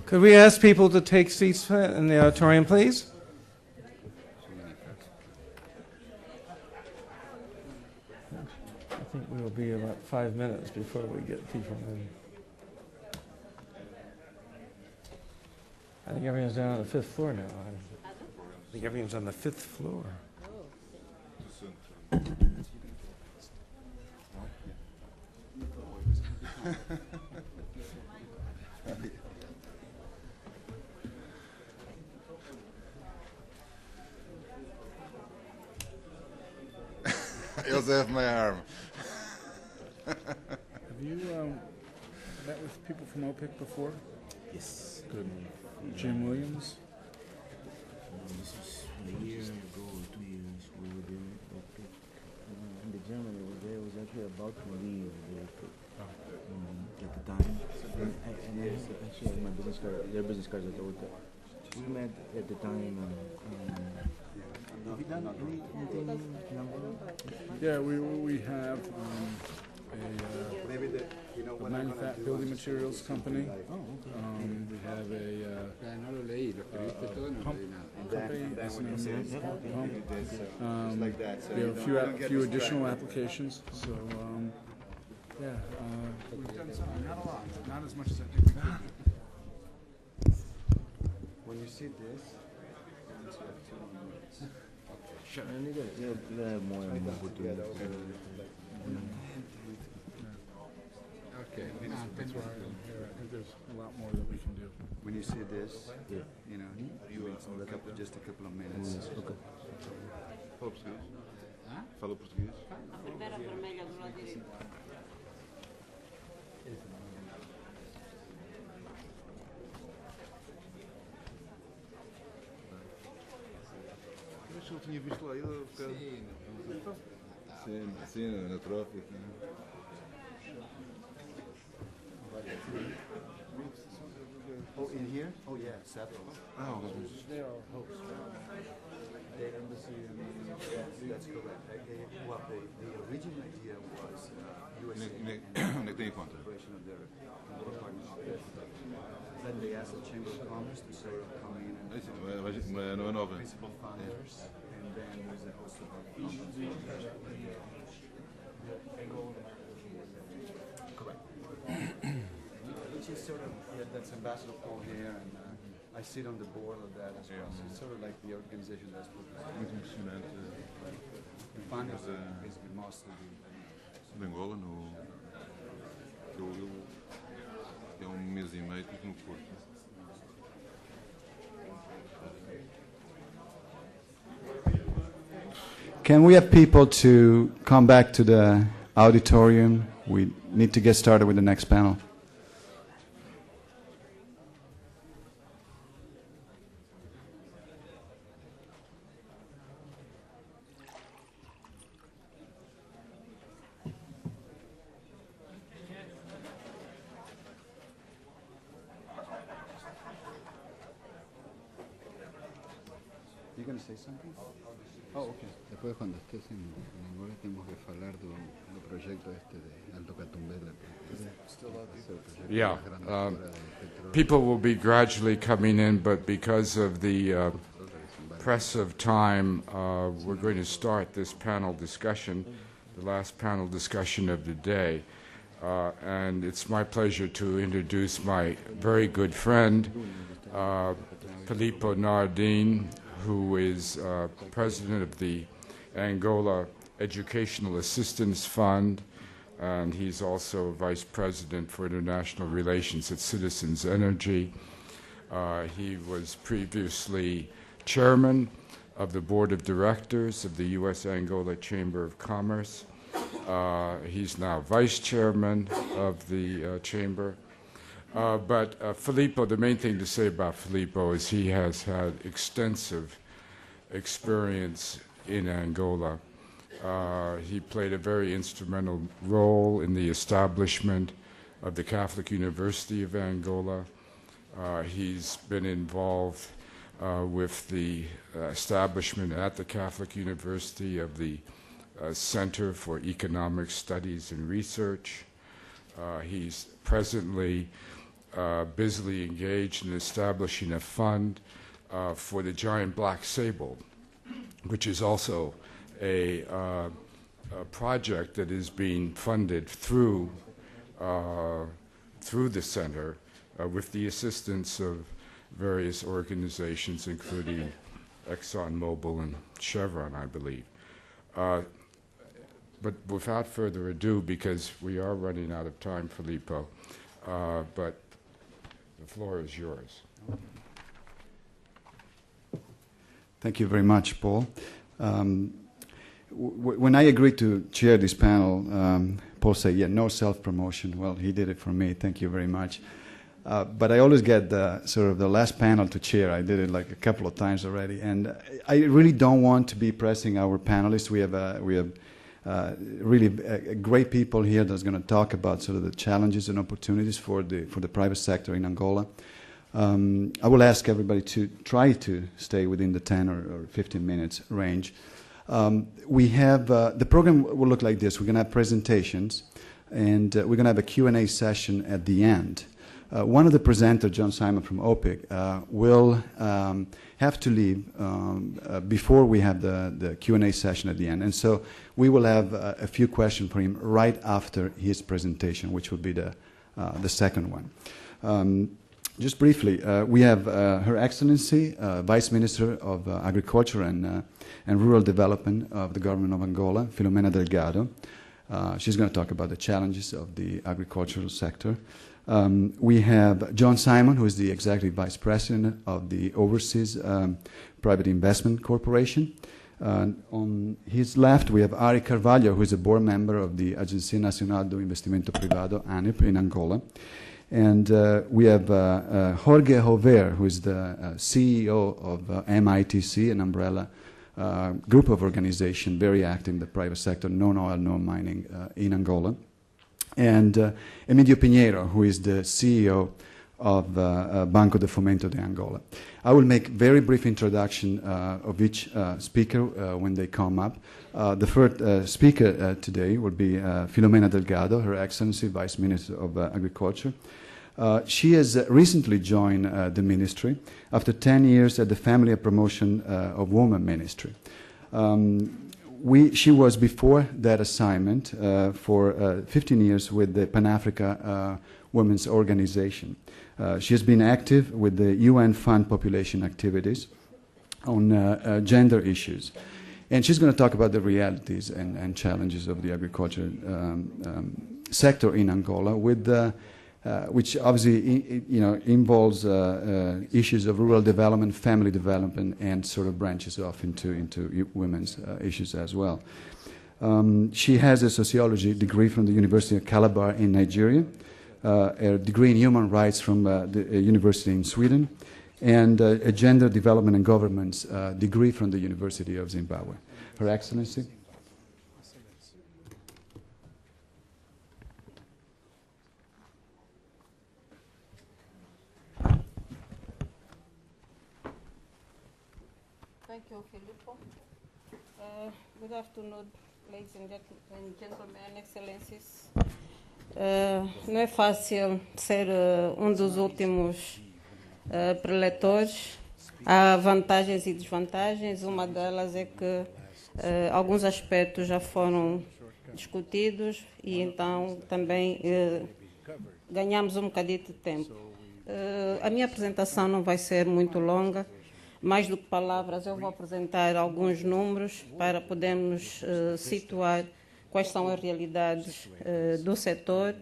Could we ask people to take seats in the auditorium, please? I think we will be about 5 minutes before we get people in. I think everyone's down on the 5th floor now. I think everyone's on the 5th floor. Heel even mijn arm. Have you met with people from OPIC before? Yes. Good. Jim Williams? This was a year ago or 2 years we were doing OPIC. And the gentleman that was there was actually about to leave the OPIC at the time. And I actually had my business card, their business cards at the hotel. We met at the time. Have you done anything? Yeah, we have a building materials company. Oh, okay. We have No lo leí, lo escribiste todo, no leí nada. We have a few additional applications. So, yeah. We've done some, not a lot, not as much as I think we could. When you see this, Sure. And you gotta have more opportunities. Okay. That's why I'm here. I think there's a lot more that we can do. when you see this, you know, just a couple of minutes. Okay. Fala português? Fala português? A primeira vermelha do lado direito. Eu acho que eu tinha visto lá ele ficar. Sim, sim, na troca. Oh, in here? Oh, yeah, several. Oh, They are hosts. The embassy, that's correct. Well, the original idea was USA onde é que tem a conta? operation of their partnership. Then they asked the Chamber of Commerce to sort of come in and Não é nova. principal funders, and then there's also correct. Which is sort of, that's Ambassador Paul here, and I sit on the board of that as well. So it's sort of like the organization that's put this. Muito impressionante. The funders are basically mostly De Angola, no. É mês e meio estive no Porto. Can we have people to come back to the auditorium? We need to get started with the next panel. You're going to say something? Oh, okay. Después cuando estés en Angola tenemos que falar do proyecto este de Alto Catumbela. Yeah, people will be gradually coming in, but because of the press of time, we're going to start this panel discussion, the last panel discussion of the day. And it's my pleasure to introduce my very good friend, Filippo Nardin, who is president of the Angola Educational Assistance Fund, and he's also vice president for international relations at Citizens Energy. He was previously chairman of the board of directors of the U.S. Angola Chamber of Commerce. He's now vice chairman of the chamber. But Filippo, the main thing to say about Filippo is he has had extensive experience in Angola. He played a very instrumental role in the establishment of the Catholic University of Angola. He's been involved with the establishment at the Catholic University of the Center for Economic Studies and Research. He's presently busily engaged in establishing a fund for the giant black sable, which is also a project that is being funded through the center with the assistance of various organizations, including ExxonMobil and Chevron, I believe. But without further ado, because we are running out of time, Filippo, but the floor is yours. Thank you very much, Paul. When I agreed to chair this panel, Paul said, yeah, no self-promotion. Well, he did it for me. Thank you very much. But I always get the last panel to chair. I did it like a couple of times already. And I really don't want to be pressing our panelists. We have really great people here that's going to talk about sort of the challenges and opportunities for the private sector in Angola. I will ask everybody to try to stay within the 10 or 15 minutes range. We have the program will look like this. We're going to have presentations, and we're going to have a Q&A session at the end. One of the presenters, John Simon from OPIC, will have to leave before we have the Q&A session at the end. And so we will have a few questions for him right after his presentation, which will be the second one. Just briefly, we have Her Excellency, Vice Minister of Agriculture and Rural Development of the Government of Angola, Filomena Delgado. She's going to talk about the challenges of the agricultural sector. We have John Simon, who is the Executive Vice President of the Overseas Private Investment Corporation. On his left, we have Ari Carvalho, who is a board member of the Agência Nacional do Investimento Privado, ANIP, in Angola. And we have Jorge Hover, who is the CEO of MITC, an umbrella group of organizations very active in the private sector, non-oil, non-mining in Angola. And Emilio Pinheiro, who is the CEO of Banco de Fomento de Angola. I will make very brief introduction of each speaker when they come up. The first speaker today will be Filomena Delgado, Her Excellency, Vice Minister of Agriculture. She has recently joined the ministry after 10 years at the Family and Promotion of Women Ministry. She was before that assignment for 15 years with the Pan-Africa Women's Organization. She has been active with the UN Fund population activities on gender issues. And she's going to talk about the realities and challenges of the agriculture sector in Angola, with which obviously involves issues of rural development, family development, and sort of branches off into women's issues as well. She has a sociology degree from the University of Calabar in Nigeria, a degree in human rights from the university in Sweden, and a gender development and governance degree from the University of Zimbabwe. Her Excellency. Thank you, Filippo. Good afternoon, ladies and gentlemen, excellencies. Não é fácil ser dos últimos preletores. Há vantagens e desvantagens. Uma delas é que alguns aspectos já foram discutidos e então também ganhamos um bocadinho de tempo. A minha apresentação não vai ser muito longa. Mais do que palavras, eu vou apresentar alguns números para podermos situar quais são as realidades do setor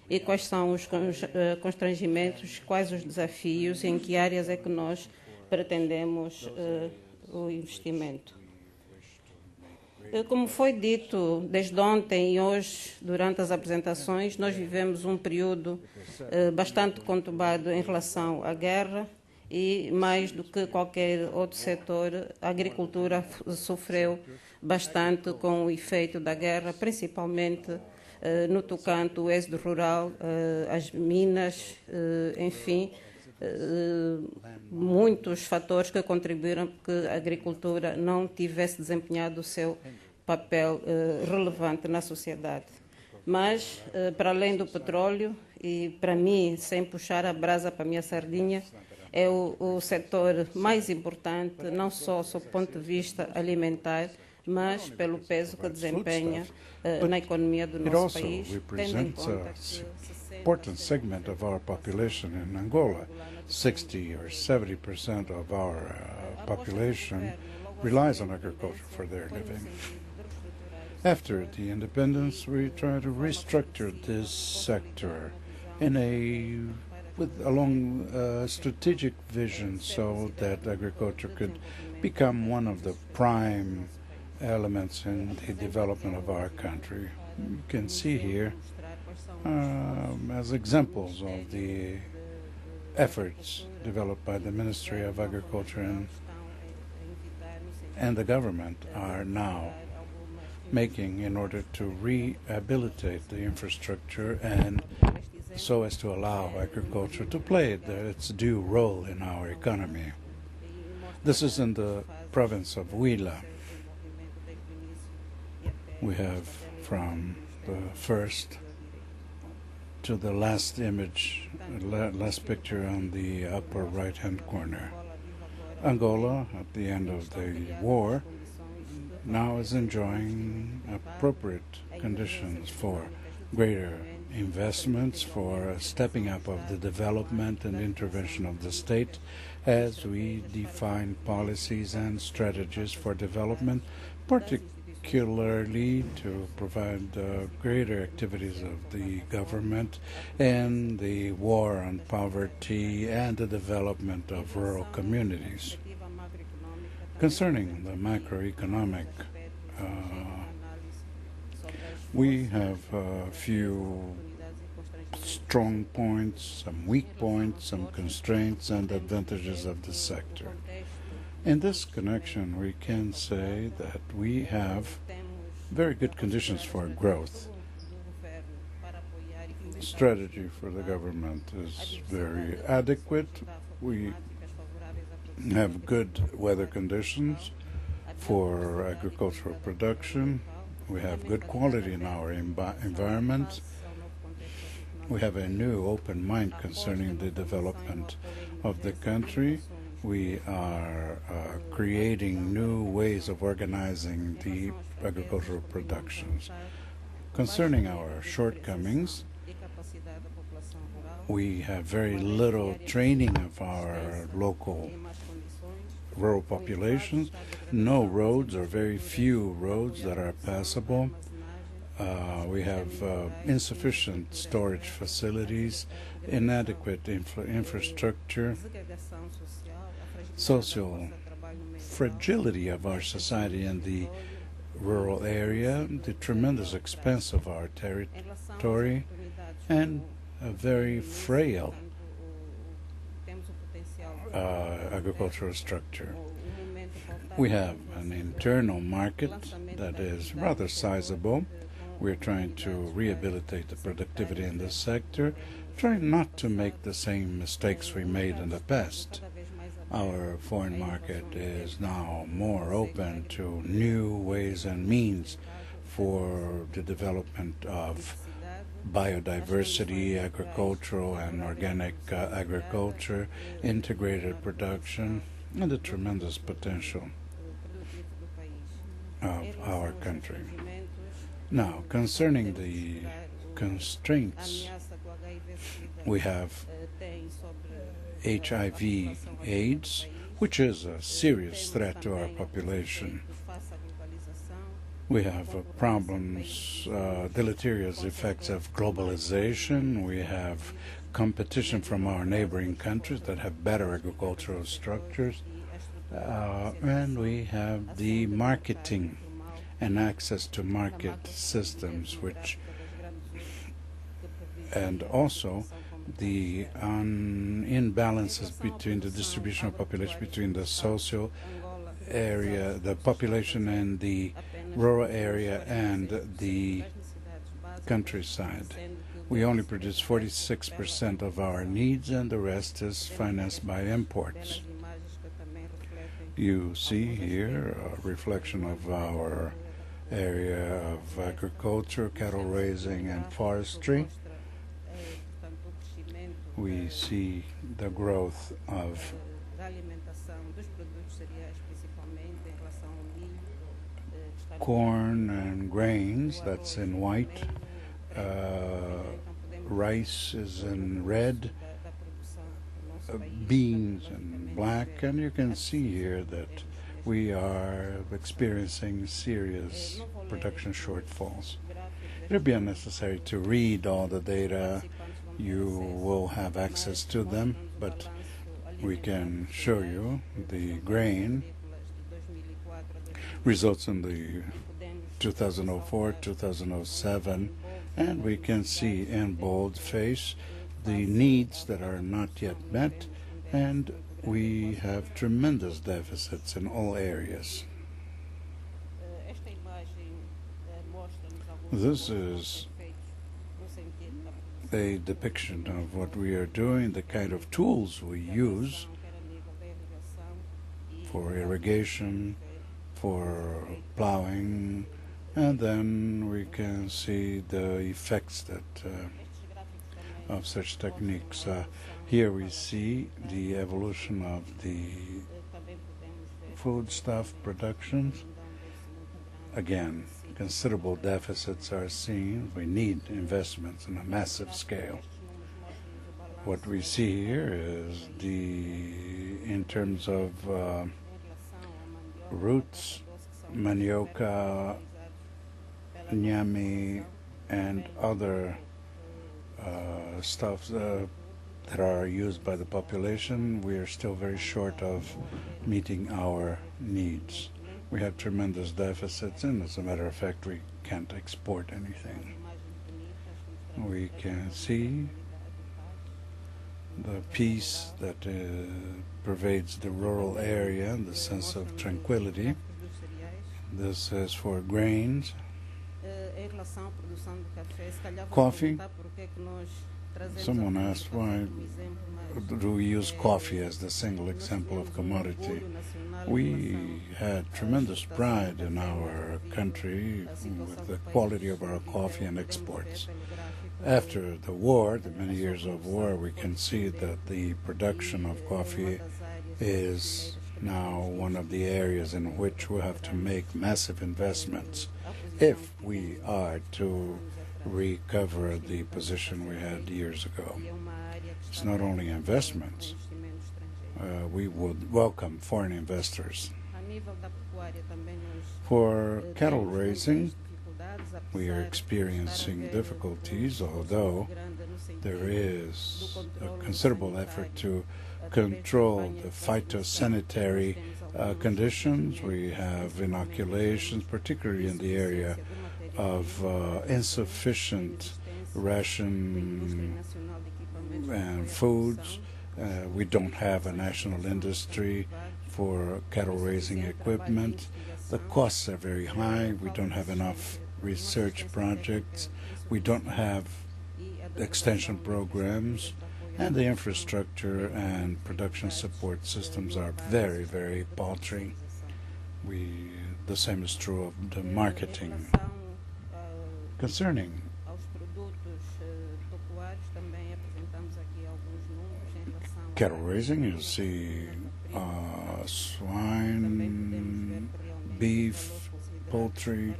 e quais são os constrangimentos, quais os desafios, em que áreas é que nós pretendemos o investimento. Como foi dito desde ontem e hoje, durante as apresentações, nós vivemos um período bastante conturbado em relação à guerra, e mais do que qualquer outro setor, a agricultura sofreu bastante com o efeito da guerra, principalmente no tocante ao êxodo rural, as minas, enfim, muitos fatores que contribuíram para que a agricultura não tivesse desempenhado o seu papel relevante na sociedade. Mas, para além do petróleo e para mim, sem puxar a brasa para a minha sardinha, é o setor mais importante, não só sob o ponto de vista alimentar, mas pelo peso que desempenha na economia do It nosso also país, tendo em represents conta a que important segment of our population in Angola. 60 or 70% of our population relies on agriculture for their living. After the independence, we try to restructure this sector along a strategic vision so that agriculture could become one of the prime elements in the development of our country. You can see here as examples of the efforts developed by the Ministry of Agriculture and the government are now making in order to rehabilitate the infrastructure and so as to allow agriculture to play its due role in our economy. This is in the province of Huila. We have from the first to the last image, last picture on the upper right-hand corner. Angola, at the end of the war, now is enjoying appropriate conditions for greater investments, for stepping up of the development and intervention of the state as we define policies and strategies for development, particularly to provide greater activities of the government and the war on poverty and the development of rural communities. Concerning the macroeconomic, we have a few strong points, some weak points, some constraints and advantages of the sector. In this connection, we can say that we have very good conditions for growth. Strategy for the government is very adequate. We have good weather conditions for agricultural production. We have good quality in our environment. We have a new open mind concerning the development of the country. We are creating new ways of organizing the agricultural productions. Concerning our shortcomings, we have very little training of our local rural populations, no roads or very few roads that are passable. We have insufficient storage facilities, inadequate infrastructure, social fragility of our society in the rural area, the tremendous expense of our territory, and a very frail agricultural structure. We have an internal market that is rather sizable. We're trying to rehabilitate the productivity in this sector, trying not to make the same mistakes we made in the past. Our foreign market is now more open to new ways and means for the development of biodiversity, agricultural and organic agriculture, integrated production, and the tremendous potential of our country. Now, concerning the constraints, we have HIV/AIDS, which is a serious threat to our population. We have problems, deleterious effects of globalization. We have competition from our neighboring countries that have better agricultural structures. And we have the marketing and access to market systems, and also the imbalances between the distribution of population between the social area, the population and the rural area and the countryside. We only produce 46% of our needs and the rest is financed by imports. You see here a reflection of our area of agriculture, cattle raising and forestry. we see the growth of da alimentação dos produtos cereais, principalmente em relação ao milho, que está corn and grains, that's in white. Rice is in red. da produção do nosso país. Beans in black, and you can see here that we are experiencing serious production shortfalls. It would be unnecessary to read all the data. You will have access to them, but we can show you the grain results in the 2004, 2007, and we can see in boldface the needs that are not yet met, and we have tremendous deficits in all areas. Esta imagem mostra-nos This alguns is efeitos no sentido da produção, a depiction of what we are doing, the kind of tools we use quer a nível da irrigação e for irrigation, for plowing, and then we can see the effects that estes gráficos também of such techniques. Here we see the evolution of the também podemos ver foodstuff productions. dando esse muito grande. Again, considerable deficits are seen. We need investments on a massive scale. Estes números mostram-nos o balanço What we see here is in terms of em relação à mandioca, roots, doce, que são manioca, pela nyami, and other stuffs that are used by the population. We are still very short of meeting our needs. We have tremendous deficits, and as a matter of fact, we can't export anything. We can see the peace that pervades the rural area, and the sense of tranquility. This is for grains. Em relação à produção do café, se calhar vou Coffee. perguntar por que é que nós trazemos Someone apenas asked o café why como exemplo, mas do we use coffee as the single example of commodity. We had tremendous pride in our country with the quality of our coffee and exports. After the war, the many years of war, we can see that the production of coffee is now one of the areas in which we have to make massive investments if we are to recover the position we had years ago. It's not only investments. We would welcome foreign investors. For cattle raising, we are experiencing difficulties, although there is a considerable effort to control the phytosanitary conditions. We have inoculations, particularly in the area of insufficient ration and foods. We don't have a national industry for cattle raising equipment. The costs are very high. We don't have enough research projects. We don't have extension programs, and the infrastructure and production support systems are very, very paltry. The same is true of the marketing. Concerning cattle raising, you see swine, beef, poultry,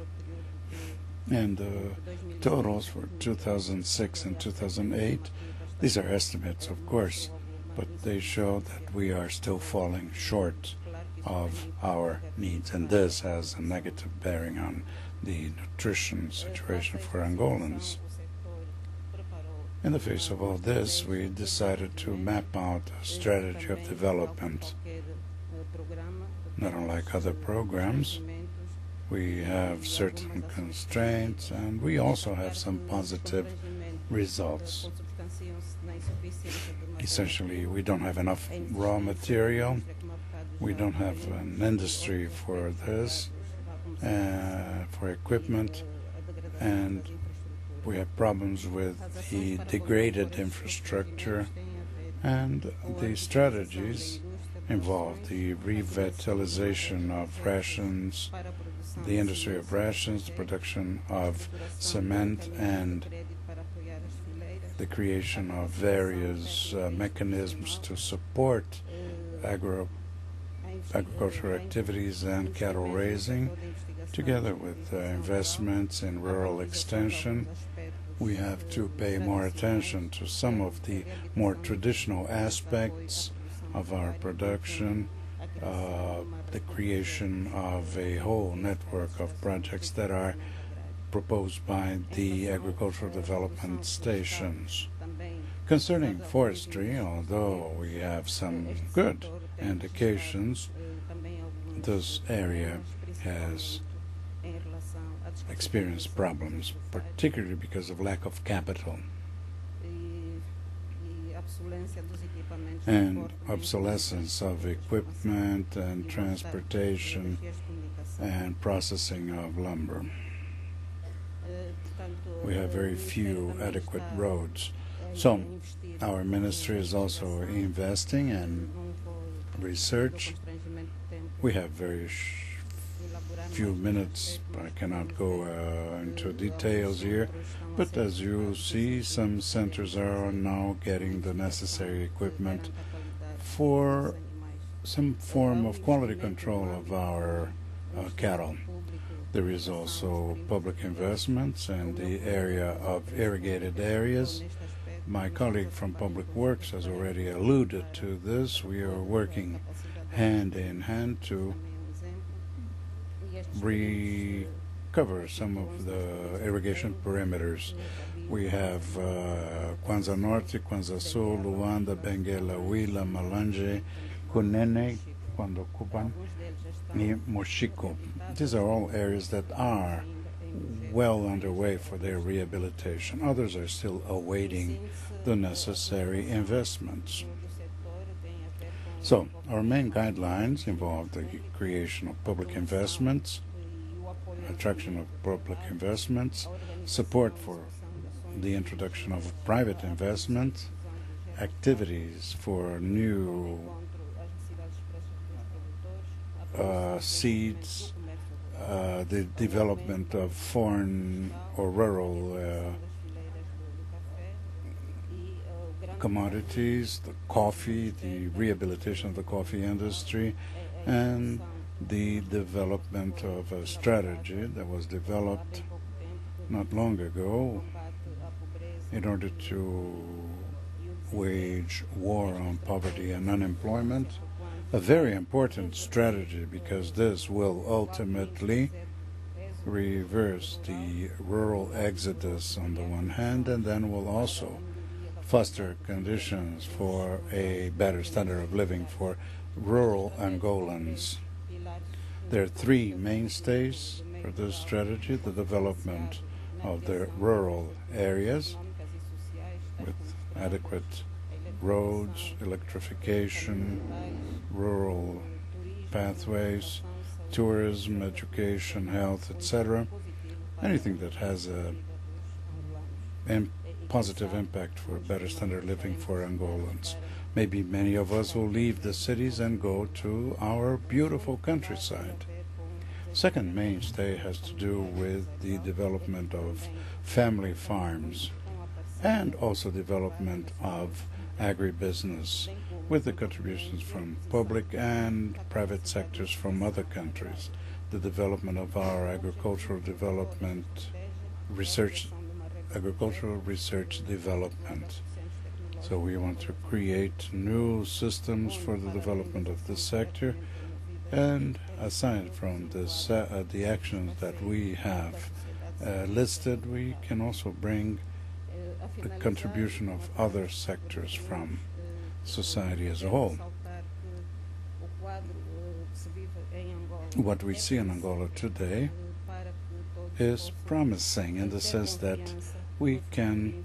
and the totals for 2006 and 2008. These are estimates, of course, but they show that we are still falling short of our needs, and this has a negative bearing on the nutrition situation for Angolans. In the face of all this, we decided to map out a strategy of development. Not unlike other programs, we have certain constraints, and we also have some positive results. Essentially, we don't have enough raw material. We don't have an industry for this, for equipment, and we have problems with the degraded infrastructure, and the strategies involve the revitalization of rations, the industry of rations, the production of cement, and the creation of various mechanisms to support agricultural activities and cattle raising, together with investments in rural extension. We have to pay more attention to some of the more traditional aspects of our production, the creation of a whole network of projects that are proposed by the agricultural development stations. Concerning forestry, although we have some good indications, this area has experienced problems, particularly because of lack of capital and obsolescence of equipment and transportation and processing of lumber. We have very few adequate roads. So our ministry is also investing in research. We have very few minutes. I cannot go into details here, but as you see, some centers are now getting the necessary equipment for some form of quality control of our cattle. There is also public investments in the area of irrigated areas. My colleague from Public Works has already alluded to this. We are working hand in hand to recover some of the irrigation perimeters. We have Kwanza Norte, Kwanza Sul, Luanda, Benguela, Huila, Malanje, Kunene, Kwandokuban, and Moshiko. These are all areas that are well underway for their rehabilitation. Others are still awaiting the necessary investments. So, our main guidelines involve the creation of public investments, attraction of public investments, support for the introduction of private investment, activities for new seeds, the development of foreign or rural commodities, the coffee, the rehabilitation of the coffee industry, and the development of a strategy that was developed not long ago in order to wage war on poverty and unemployment. A very important strategy, because this will ultimately reverse the rural exodus on the one hand, and then will also foster conditions for a better standard of living for rural Angolans. There are three mainstays for this strategy: the development of the rural areas with adequate roads, electrification, rural pathways, tourism, education, health, etc. Anything that has a positive impact for a better standard of living for Angolans. Maybe many of us will leave the cities and go to our beautiful countryside. Second mainstay has to do with the development of family farms and also development of agribusiness with the contributions from public and private sectors from other countries. The development of our agricultural research development. So we want to create new systems for the development of this sector, and aside from this, the actions that we have listed, we can also bring the contribution of other sectors from society as a whole. What we see in Angola today is promising in the sense that we can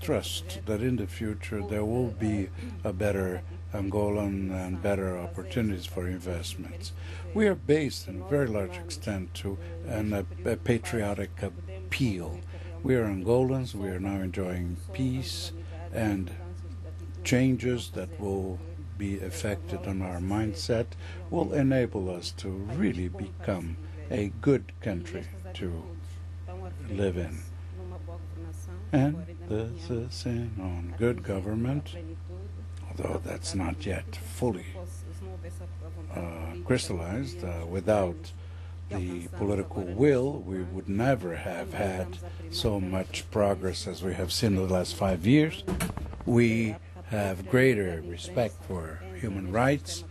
trust that in the future there will be a better Angolan and better opportunities for investments. We are based in a very large extent to a patriotic appeal. We are Angolans, we are now enjoying peace, and changes that will be effected on our mindset will enable us to really become a good country to live in. And emphasis on good government, although that's not yet fully crystallized. Without the political will, we would never have had so much progress as we have seen in the last 5 years. We have greater respect for human rights,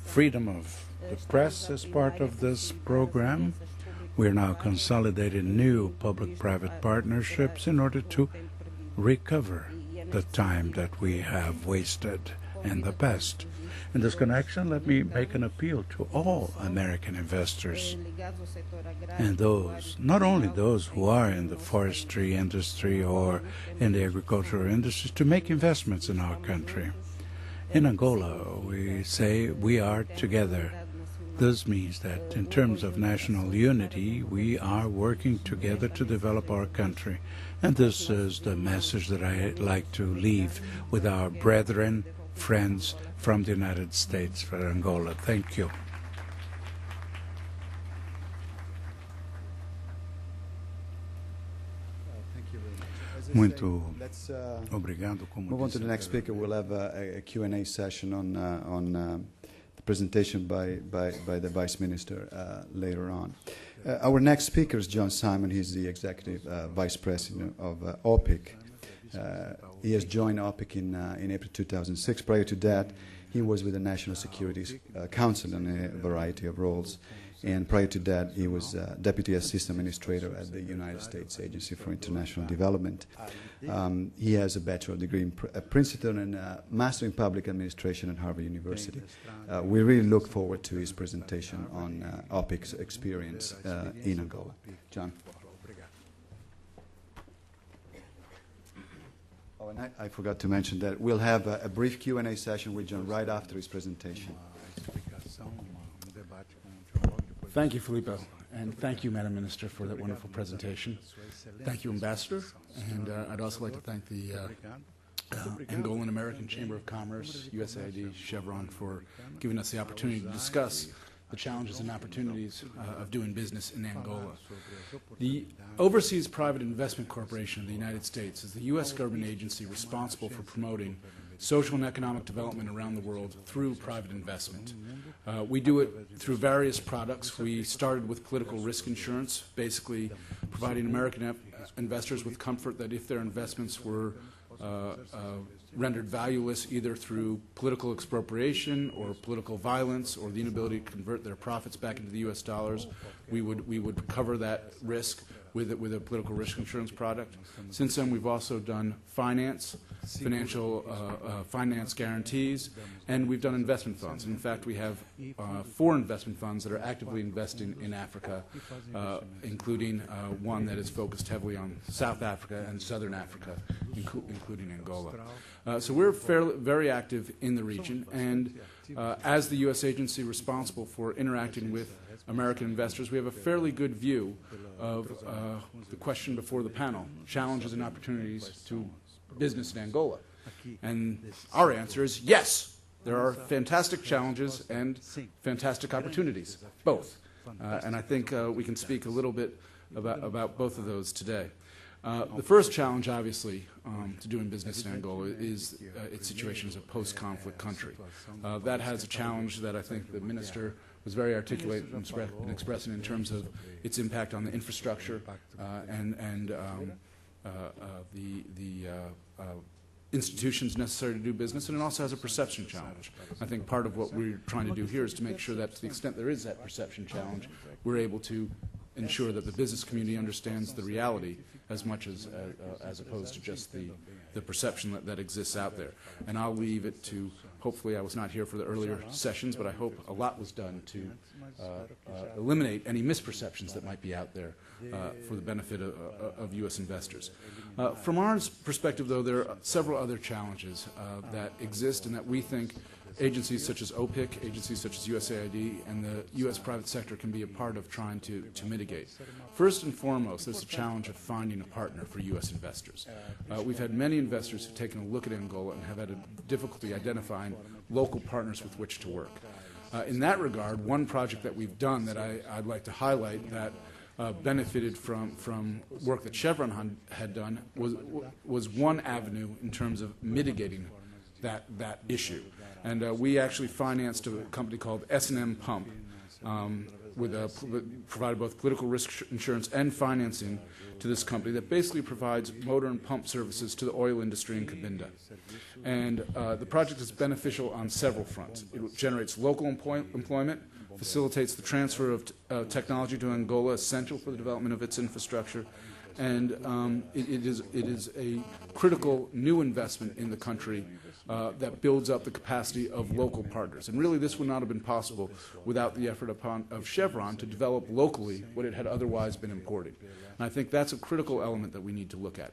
freedom of the press as part of this program. We're now consolidating new public-private partnerships in order to recover the time that we have wasted in the past. In this connection, let me make an appeal to all American investors and those, not only those who are in the forestry industry or in the agricultural industry, to make investments in our country. In Angola, we say we are together. This means that in terms of national unity, we are working together to develop our country. And this is the message that I'd like to leave with our brethren, friends from the United States for Angola. Thank you. Muito obrigado. Move on to the next speaker. We'll have a Q&A session on the presentation by the Vice Minister later on. Our next speaker is John Simon. He's the Executive Vice President of OPIC. He has joined OPIC in April 2006. Prior to that, he was with the National Security Council in a variety of roles. And prior to that, he was Deputy Assistant Administrator at the United States Agency for International Development. He has a bachelor's degree in Princeton and a master in Public Administration at Harvard University. We really look forward to his presentation on OPIC's experience in Angola. John. Oh, and I forgot to mention that we'll have a brief Q&A session with John right after his presentation. Thank you, Filippo, and thank you, Madam Minister, for that wonderful presentation. Thank you, Ambassador, and I'd also like to thank the Angolan American Chamber of Commerce, USAID, Chevron, for giving us the opportunity to discuss the challenges and opportunities of doing business in Angola. The Overseas Private Investment Corporation of the United States is the U.S. government agency responsible for promoting social and economic development around the world through private investment. We do it through various products. We started with political risk insurance, basically providing American investors with comfort that if their investments were rendered valueless either through political expropriation or political violence or the inability to convert their profits back into the U.S. dollars, we would cover that risk with a political risk insurance product. Since then, we've also done financial guarantees, and we've done investment funds. In fact, we have 4 investment funds that are actively investing in Africa, including one that is focused heavily on South Africa and Southern Africa, including Angola. So we're very active in the region, and as the U.S. agency responsible for interacting with American investors, we have a fairly good view of the question before the panel, challenges and opportunities to business in Angola. And our answer is yes, there are fantastic challenges and fantastic opportunities, both. And I think we can speak a little bit about both of those today. The first challenge, obviously, to doing business in Angola is its situation as a post-conflict country. That has a challenge that I think the Minister was very articulate in expressing in terms of its impact on the infrastructure and the institutions necessary to do business, and it also has a perception challenge. I think part of what we're trying to do here is to make sure that to the extent there is that perception challenge, we're able to ensure that the business community understands the reality as much as opposed to just the perception that exists out there. And I'll leave it to, hopefully I was not here for the earlier sessions, but I hope a lot was done to eliminate any misperceptions that might be out there for the benefit of U.S. investors. From our perspective, though, there are several other challenges that exist and that we think agencies such as OPIC, agencies such as USAID, and the U.S. private sector can be a part of trying to mitigate. First and foremost, there's the challenge of finding a partner for U.S. investors. We've had many investors who've taken a look at Angola and have had a difficulty identifying local partners with which to work. In that regard, one project that we've done that I'd like to highlight that benefited from work that Chevron had done was one avenue in terms of mitigating that issue. And we actually financed a company called S&M Pump, provided both political risk insurance and financing to this company that basically provides motor and pump services to the oil industry in Cabinda. And the project is beneficial on several fronts. It generates local employment, facilitates the transfer of technology to Angola, essential for the development of its infrastructure, and it is a critical new investment in the country that builds up the capacity of local partners. And really, this would not have been possible without the effort of Chevron to develop locally what it had otherwise been importing. And I think that's a critical element that we need to look at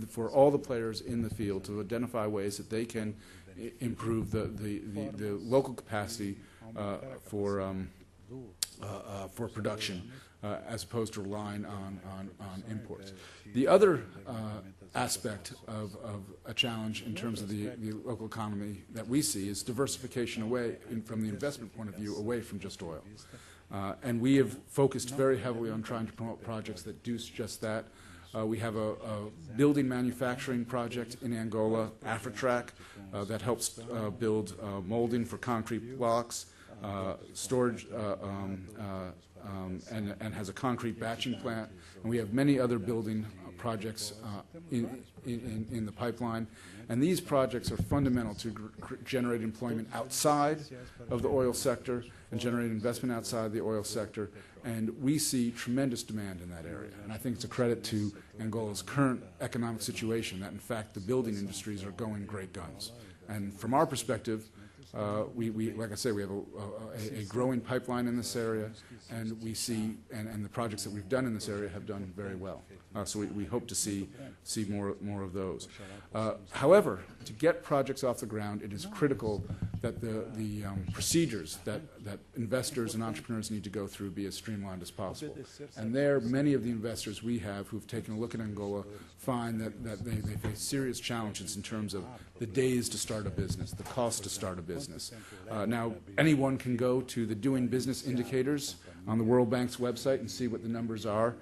for all the players in the field to identify ways that they can improve the local capacity for production as opposed to relying on imports. The other aspect of a challenge in terms of the local economy that we see is diversification away from the investment point of view away from just oil. And we have focused very heavily on trying to promote projects that do just that. We have a building manufacturing project in Angola, Afritrac, that helps build molding for concrete blocks, storage, and has a concrete batching plant. And we have many other building projects in the pipeline. And these projects are fundamental to generate employment outside of the oil sector and generate investment outside the oil sector. And we see tremendous demand in that area. And I think it's a credit to Angola's current economic situation that, in fact, the building industries are going great guns. And from our perspective, we like I say, we have a growing pipeline in this area, and we see, and the projects that we've done in this area have done very well. So we hope to see more of those. However, to get projects off the ground, it is critical that the procedures that investors and entrepreneurs need to go through be as streamlined as possible. And there, many of the investors we have who've taken a look at Angola find that they face serious challenges in terms of the days to start a business, the cost to start a business. Now, anyone can go to the Doing Business indicators on the World Bank's website and see what the numbers are.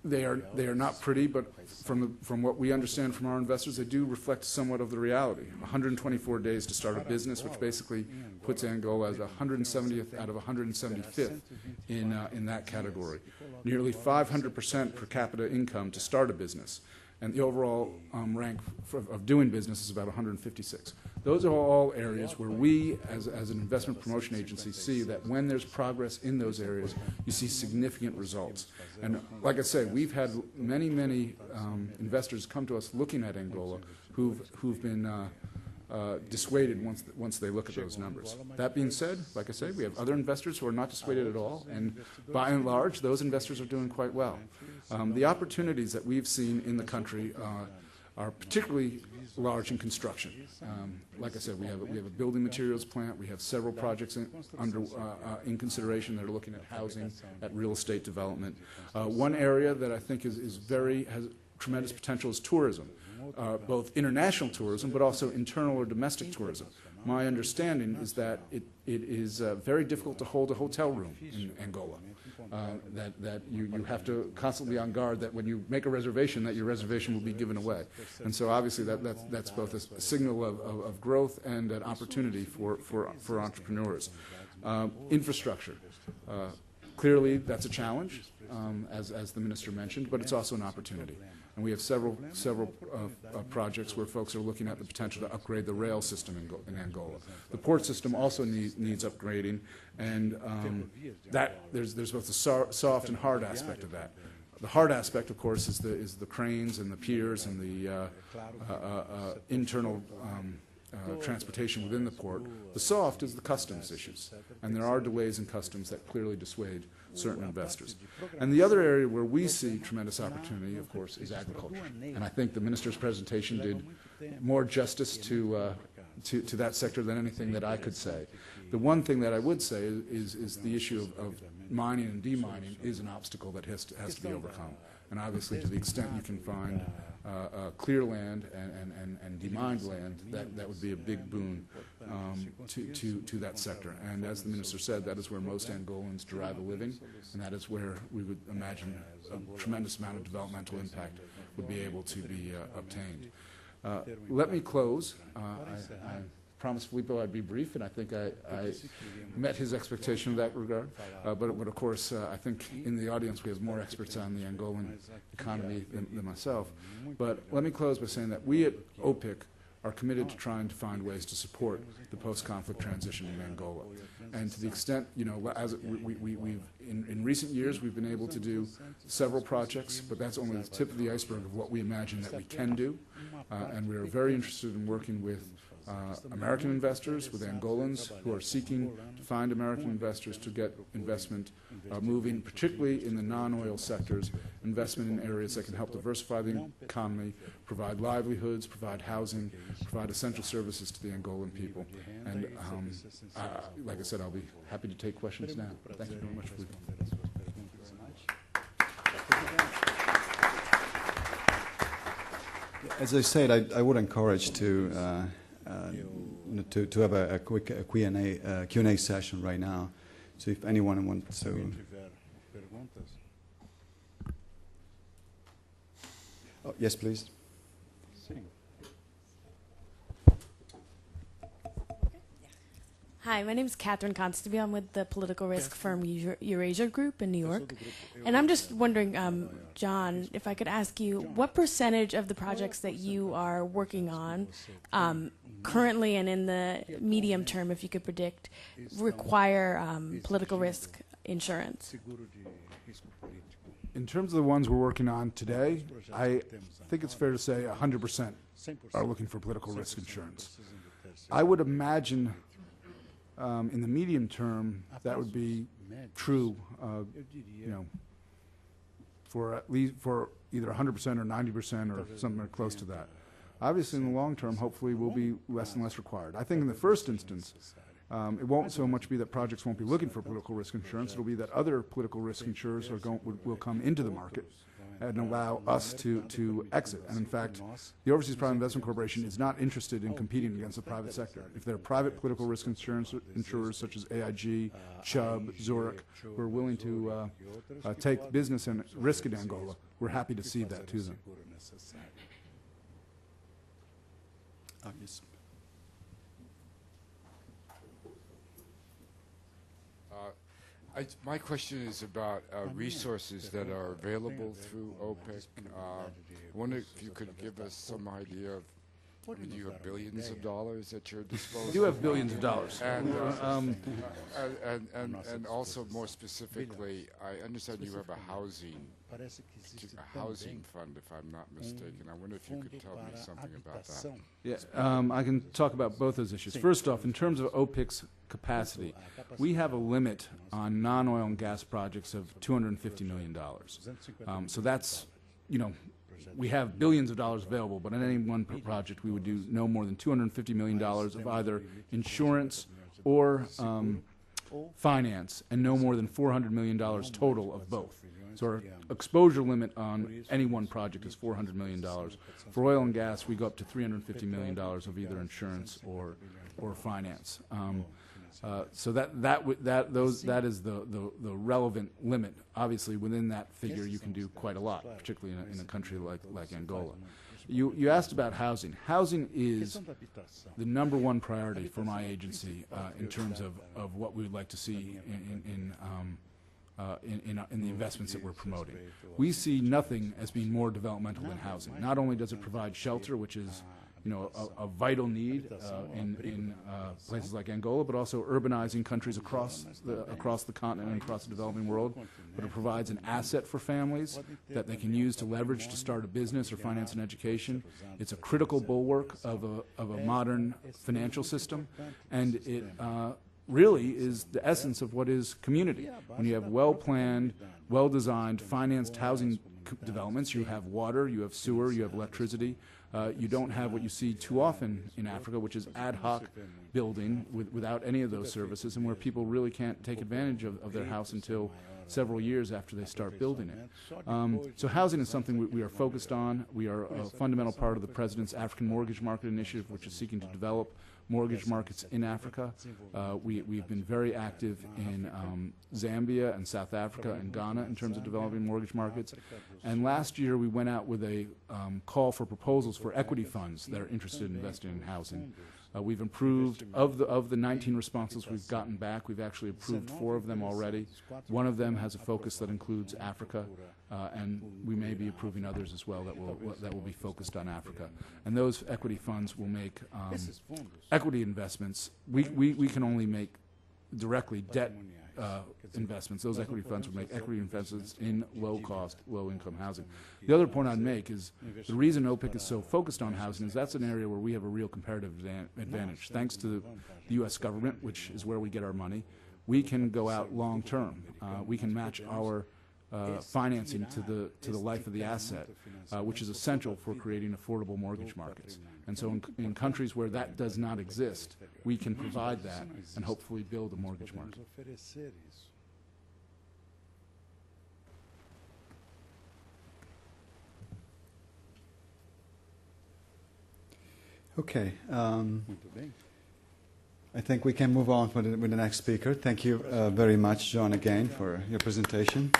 They are not pretty, but from what we understand from our investors, they do reflect somewhat of the reality. 124 days to start a business, which basically puts Angola as 170th out of 175th in that category. Nearly 500% per capita income to start a business. And the overall rank of doing business is about 156. Those are all areas where we, as an investment promotion agency, see that when there's progress in those areas, you see significant results. And like I say, we've had many investors come to us looking at Angola who've been dissuaded once they look at those numbers. That being said, like I say, we have other investors who are not dissuaded at all, and by and large, those investors are doing quite well. The opportunities that we've seen in the country are particularly large in construction. Like I said, we have a building materials plant. We have several projects in consideration that are looking at housing, at real estate development. One area that I think has tremendous potential is tourism, both international tourism, but also internal or domestic tourism. My understanding is that it is very difficult to hold a hotel room in Angola. That you have to constantly be on guard that when you make a reservation, that your reservation will be given away. And so obviously that's both a signal of growth and an opportunity for entrepreneurs. Infrastructure. Clearly that's a challenge, as the minister mentioned, but it's also an opportunity. And we have several projects where folks are looking at the potential to upgrade the rail system in Angola. The port system also needs upgrading, and there's both the soft and hard aspect of that. The hard aspect, of course, is the cranes and the piers and the internal transportation within the port. The soft is the customs issues, and there are delays in customs that clearly dissuade certain investors. And the other area where we see tremendous opportunity, of course, is agriculture. And I think the minister's presentation did more justice to that sector than anything that I could say. The one thing that I would say is the issue of mining and demining is an obstacle that has to be overcome. And obviously, to the extent you can find clear land and demined land, that would be a big boon to that sector. And as the minister said, that is where most Angolans derive a living, and that is where we would imagine a tremendous amount of developmental impact would be able to be obtained. Let me close. I promised Filippo I'd be brief, and I think I met his expectation in that regard. But of course, I think in the audience we have more experts on the Angolan economy than myself. But let me close by saying that we at OPIC are committed to trying to find ways to support the post-conflict transition in Angola. And to the extent, as we've in recent years, we've been able to do several projects, but that's only the tip of the iceberg of what we imagine that we can do. And we are very interested in working with American investors, with Angolans who are seeking to find American investors to get investment moving, particularly in the non-oil sectors, investment in areas that can help diversify the economy, provide livelihoods, provide housing, provide essential services to the Angolan people. And like I said, I'll be happy to take questions now. Thank you very much, Felipe. As I said, I would encourage to have a quick Q&A session right now. So if anyone wants to. Oh, yes, please. Hi, my name is Catherine Constable. I'm with the political risk firm Eurasia Group in New York. And I'm just wondering, John, if I could ask you, what percentage of the projects that you are working on currently and in the medium term, if you could predict, require political risk insurance? In terms of the ones we're working on today, I think it's fair to say 100% are looking for political risk insurance. I would imagine in the medium term, that would be true, for at least for either 100% or 90% or something close to that. Obviously, in the long term, hopefully, will be less and less required. I think in the first instance, it won't so much be that projects won't be looking for political risk insurance. It'll be that other political risk insurers will come into the market and allow us to exit. And in fact, the Overseas Private Investment Corporation is not interested in competing against the private sector. If there are private political risk insurers such as AIG, Chubb, Zurich, who are willing to take business and risk in Angola, we're happy to cede that to them. Yes. My question is about resources that are available through OPEC. I wonder if you could give us some idea of, do you have billions of dollars at your disposal? We do have billions of dollars. And also more specifically, I understand you have a housing fund, if I'm not mistaken. I wonder if you could tell me something about that. Yeah, I can talk about both those issues. First off, in terms of OPIC's capacity, we have a limit on non-oil and gas projects of $250 million. So that's, we have billions of dollars available, but on any one project we would do no more than $250 million of either insurance or finance, and no more than $400 million total of both. So our exposure limit on any one project is $400 million. For oil and gas, we go up to $350 million of either insurance or finance. So that is the relevant limit. Obviously, within that figure, you can do quite a lot, particularly in a country like Angola. You asked about housing. Housing is the #1 priority for my agency in terms of what we would like to see in the investments that we're promoting. We see nothing as being more developmental than housing. Not only does it provide shelter, which is a vital need in places like Angola, but also urbanizing countries across the continent and across the developing world. But it provides an asset for families that they can use to leverage to start a business or finance an education. It's a critical bulwark of a modern financial system, and it really is the essence of what is community. When you have well-planned, well-designed, financed housing developments, you have water, you have sewer, you have electricity, You don't have what you see too often in Africa, which is ad hoc building without any of those services, and where people really can't take advantage of their house until several years after they start building it. So housing is something we are focused on. We are a fundamental part of the President's African Mortgage Market Initiative, which is seeking to develop mortgage markets in Africa. We've been very active in Zambia and South Africa and Ghana in terms of developing mortgage markets. And last year we went out with a call for proposals for equity funds that are interested in investing in housing. We've improved, of the 19 responses we've gotten back, we've actually approved 4 of them already. One of them has a focus that includes Africa, and we may be approving others as well that will be focused on Africa. And those equity funds will make equity investments. We can only make directly debt investments. Those equity funds will make equity investments in low-cost, low-income housing. The other point I'd make is the reason OPIC is so focused on housing is that's an area where we have a real comparative advantage. Thanks to the U.S. government, which is where we get our money, we can go out long-term. We can match our financing to the life of the asset, which is essential for creating affordable mortgage markets. And so in countries where that does not exist, we can provide that and hopefully build a mortgage market. Okay. I think we can move on with the next speaker. Thank you very much, John, again, for your presentation.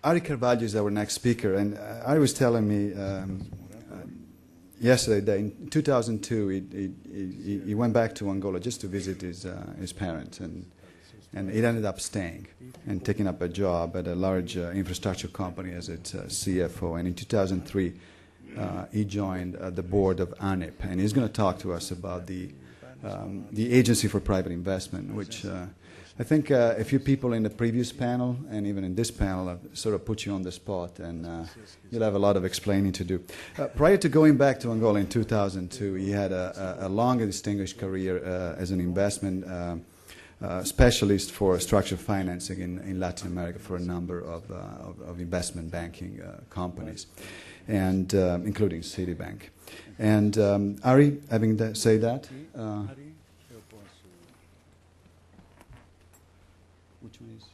Ari Carvalho is our next speaker, and Ari was telling me yesterday that in 2002 he went back to Angola just to visit his parents, and he ended up staying and taking up a job at a large infrastructure company as its CFO. And in 2003 he joined the board of ANIP, and he's going to talk to us about the Agency for Private Investment, which I think a few people in the previous panel and even in this panel have sort of put you on the spot, and you'll have a lot of explaining to do. Prior to going back to Angola in 2002, he had a long and distinguished career as an investment specialist for structured financing in Latin America for a number of investment banking companies, and including Citibank. And Ari, having said that, which one is?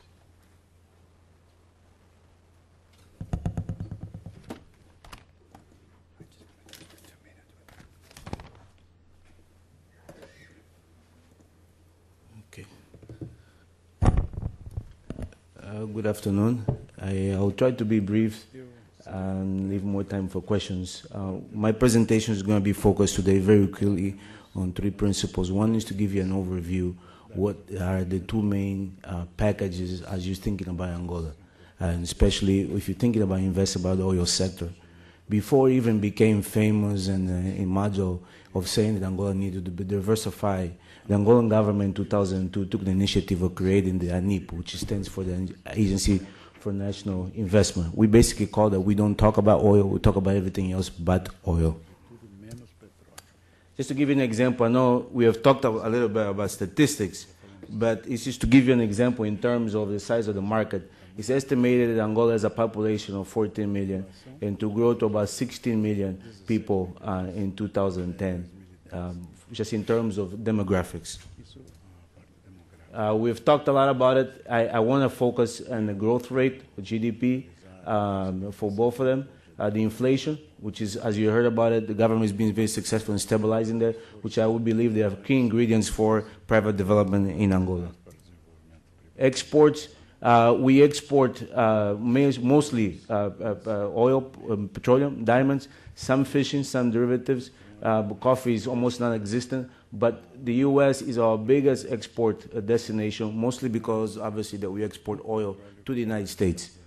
Okay. Good afternoon. I'll try to be brief and leave more time for questions. My presentation is going to be focused today very quickly on 3 principles. One is to give you an overview what are the 2 main packages as you're thinking about Angola, and especially if you're thinking about investing about the oil sector. Before it even became famous and a module of saying that Angola needed to be diversified, the Angolan government in 2002 took the initiative of creating the ANIP, which stands for the Agency for National Investment. We basically call that we don't talk about oil, we talk about everything else but oil. Just to give you an example, I know we have talked a little bit about statistics, but it's just to give you an example in terms of the size of the market. It's estimated that Angola has a population of 14 million and to grow to about 16 million people in 2010, just in terms of demographics. We've talked a lot about it. I want to focus on the growth rate, GDP, for both of them. The inflation, which is, as you heard about it, the government has been very successful in stabilizing that, which I would believe they are key ingredients for private development in Angola. Exports, we export mostly oil, petroleum, diamonds, some fishing, some derivatives. Coffee is almost non-existent, but the U.S. is our biggest export destination, mostly because, obviously, that we export oil to the United States.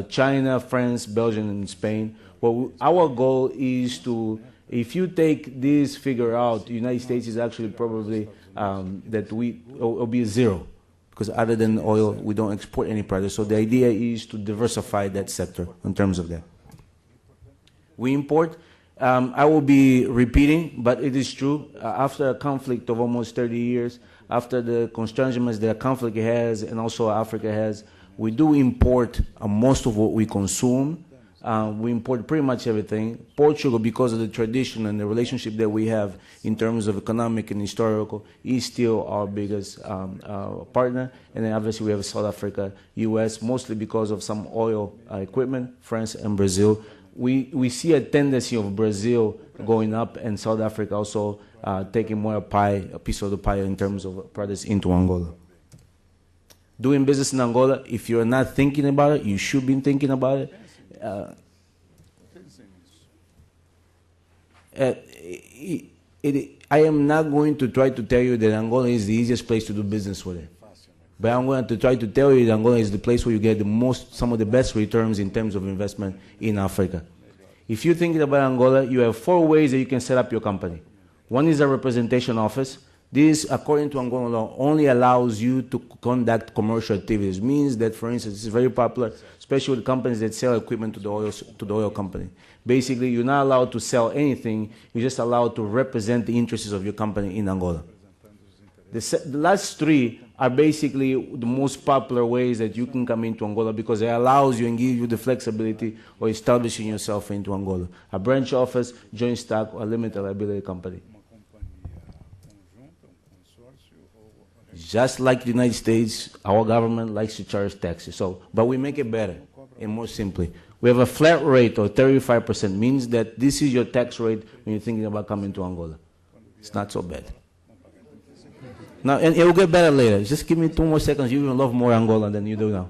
China, France, Belgium, and Spain. Well, our goal is to, if you take this figure out, the United States is actually probably that will be 0, because other than oil, we don't export any products. So the idea is to diversify that sector in terms of that. We import. I will be repeating, but it is true. After a conflict of almost 30 years, after the constrangements that conflict has and also Africa has, We do import most of what we consume. We import pretty much everything. Portugal, because of the tradition and the relationship that we have in terms of economic and historical, is still our biggest partner. And then obviously we have South Africa, US, mostly because of some oil equipment, France and Brazil. We see a tendency of Brazil going up and South Africa also taking more a piece of the pie in terms of products into Angola. Doing business in Angola, if you're not thinking about it, you should be thinking about it. I am not going to try to tell you that Angola is the easiest place to do business with it. But I'm going to try to tell you that Angola is the place where you get some of the best returns in terms of investment in Africa. If you're thinking about Angola, you have 4 ways that you can set up your company. One is a representation office. This, according to Angolan law, only allows you to conduct commercial activities. Means that, for instance, this is very popular, especially with companies that sell equipment to the oil company. Basically, you're not allowed to sell anything. You're just allowed to represent the interests of your company in Angola. The last 3 are basically the most popular ways that you can come into Angola because it allows you and gives you the flexibility of establishing yourself into Angola. A branch office, joint stock, or a limited liability company. Just like the United States, our government likes to charge taxes. But we make it better and more simply. We have a flat rate of 35%, means that this is your tax rate when you're thinking about coming to Angola. It's not so bad. Now, and it will get better later. Just give me 2 more seconds. You even love more Angola than you do now.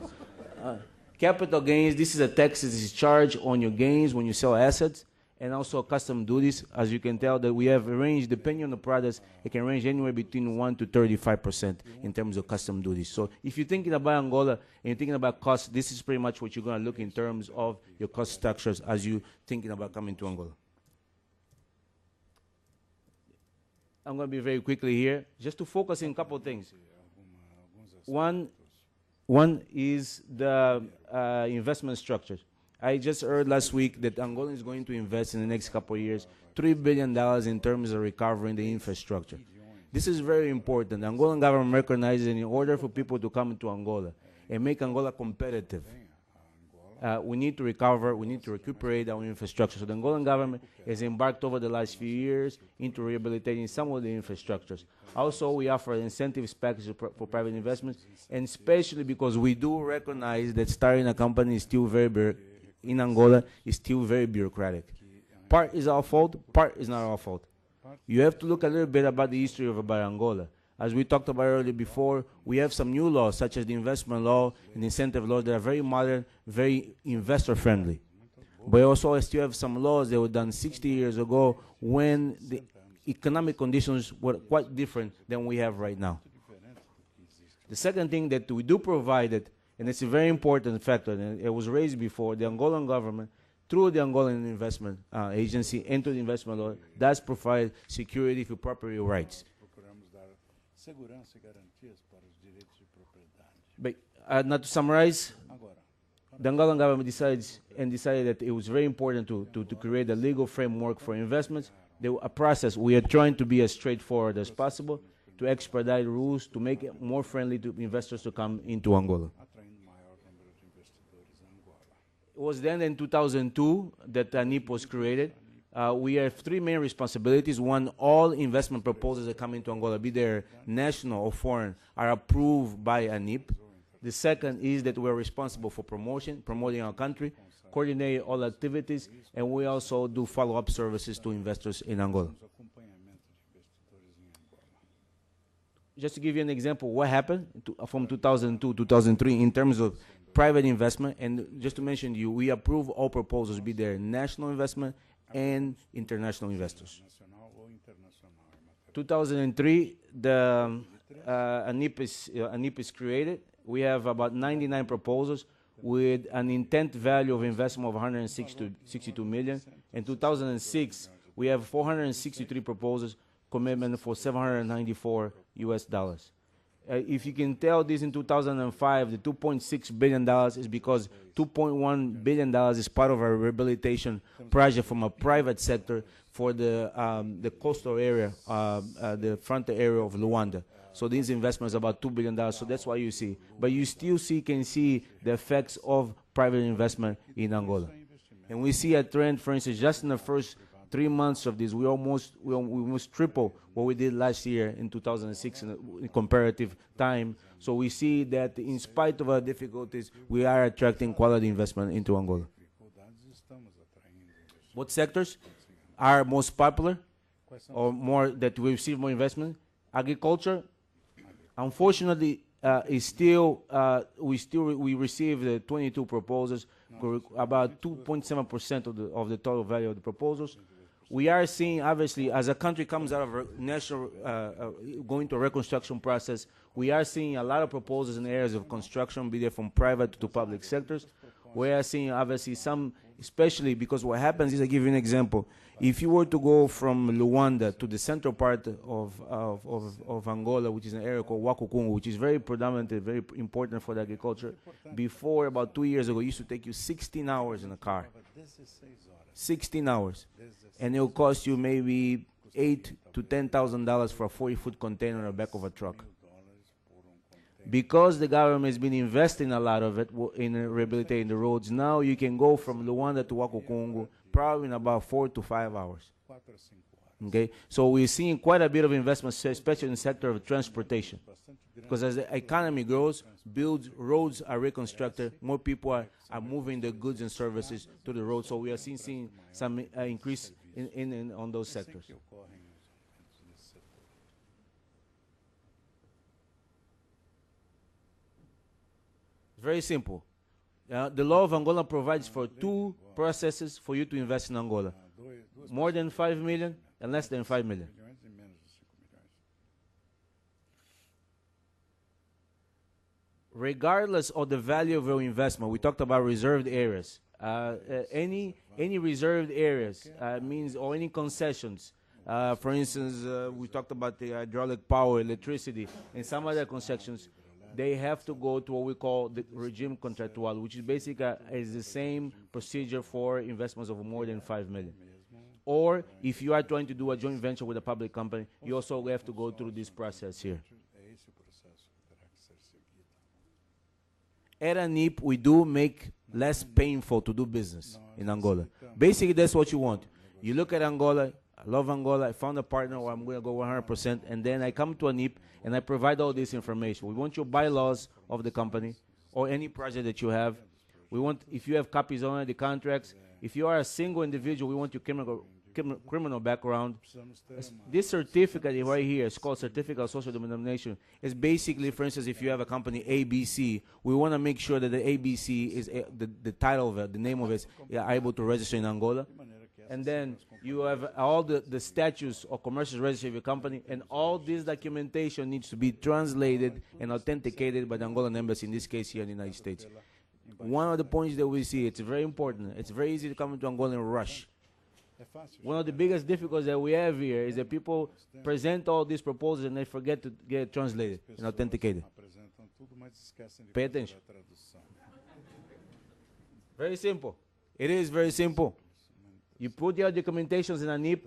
Capital gains, this is a tax that is charged on your gains when you sell assets. And also custom duties, as you can tell, that we have a range, depending on the products, it can range anywhere between 1 to 35% in terms of custom duties. So if you're thinking about Angola and you're thinking about costs, this is pretty much what you're going to look in terms of your cost structures as you're thinking about coming to Angola. I'm going to be very quickly here, just to focus on a couple of things. One is the investment structures. I just heard last week that Angola is going to invest in the next couple of years $3 billion in terms of recovering the infrastructure. This is very important. The Angolan government recognizes that in order for people to come into Angola and make Angola competitive, we need to recover, we need to recuperate our infrastructure. So the Angolan government has embarked over the last few years into rehabilitating some of the infrastructures. Also, we offer incentives packages for private investments, and especially because we do recognize that starting a company is still in Angola is still very bureaucratic. Part is our fault, part is not our fault. You have to look a little bit about the history of Angola. As we talked about earlier before, we have some new laws, such as the investment law and incentive law, that are very modern, very investor-friendly. But also, I still have some laws that were done 60 years ago when the economic conditions were quite different than we have right now. The second thing that we do provide, and it's a very important factor, and it was raised before, the Angolan government, through the Angolan Investment Agency and to the investment law, does provide security for property rights. But not to summarize, the Angolan government decided that it was very important to create a legal framework for investments. A process we are trying to be as straightforward as possible to expedite rules to make it more friendly to investors to come into Angola. It was then in 2002 that ANIP was created. We have 3 main responsibilities. One, all investment proposals that come into Angola, be they national or foreign, are approved by ANIP. The second is that we're responsible for promoting our country, coordinate all activities, and we also do follow-up services to investors in Angola. Just to give you an example, what happened from 2002 to 2003 in terms of private investment, and just to mention to you, we approve all proposals, be they national investment and international investors. 2003, the ANIP is created. We have about 99 proposals with an intent value of investment of 162 million. In 2006, we have 463 proposals, commitment for $794. If you can tell this in 2005, the $2.6 billion is because $2.1 billion is part of our rehabilitation project from a private sector for the coastal area, the frontier area of Luanda. So these investments are about $2 billion, so that's why you see. But you still can see the effects of private investment in Angola. And we see a trend, for instance, just in the first 3 months of this, we almost triple what we did last year in 2006 in comparative time. So we see that in spite of our difficulties, we are attracting quality investment into Angola. What sectors are most popular or more that we receive more investment? Agriculture, unfortunately, we received 22 proposals, about 2.7% of the total value of the proposals. We are seeing, obviously, as a country comes out of a national, going to a reconstruction process, we are seeing a lot of proposals in areas of construction, be they from private to public sectors. We are seeing, obviously, some, especially because what happens is, I give you an example. If you were to go from Luanda to the central part of Angola, which is an area called Wakukungu, which is very predominant, very important for the agriculture, before, about 2 years ago, it used to take you 16 hours in a car. 16 hours. And it will cost you maybe $8,000 to $10,000 for a 40-foot container on the back of a truck. Because the government has been investing a lot of it in rehabilitating the roads, now you can go from Luanda to Wakukungu probably in about 4 to 5 hours. Okay, so we're seeing quite a bit of investment, especially in the sector of transportation. Because as the economy grows, roads are reconstructed, more people are moving their goods and services to the road. So we are seeing some increase on those sectors. It's very simple. The law of Angola provides for 2 processes for you to invest in Angola. More than 5 million and less than 5 million. Regardless of the value of your investment, we talked about reserved areas. Any reserved areas means, or any concessions. For instance, we talked about the hydraulic power, electricity, and some other concessions. They have to go to what we call the regime contractual, which is basically is the same procedure for investments of more than 5 million. Or if you are trying to do a joint venture with a public company, you also have to go through this process here. At ANIP, we do make less painful to do business in Angola. Basically, that's what you want. You look at Angola, I love Angola, I found a partner where I'm going to go 100%, and then I come to ANIP and I provide all this information. We want your bylaws of the company or any project that you have. We want, if you have copies on the contracts, if you are a single individual, we want your criminal background. This certificate right here is called Certificate of Social Denomination. It's basically, for instance, if you have a company ABC, we want to make sure that the ABC is the title of it, the name of it, is able to register in Angola. And then you have all the statutes or commercial registry of your company, and all this documentation needs to be translated and authenticated by the Angolan embassy, in this case here in the United States. One of the points that we see, it's very important. It's very easy to come into Angola and rush. One of the biggest difficulties that we have here is that people present all these proposals and they forget to get it translated and authenticated. Pay attention. Very simple. It is very simple. You put your documentations in ANIP.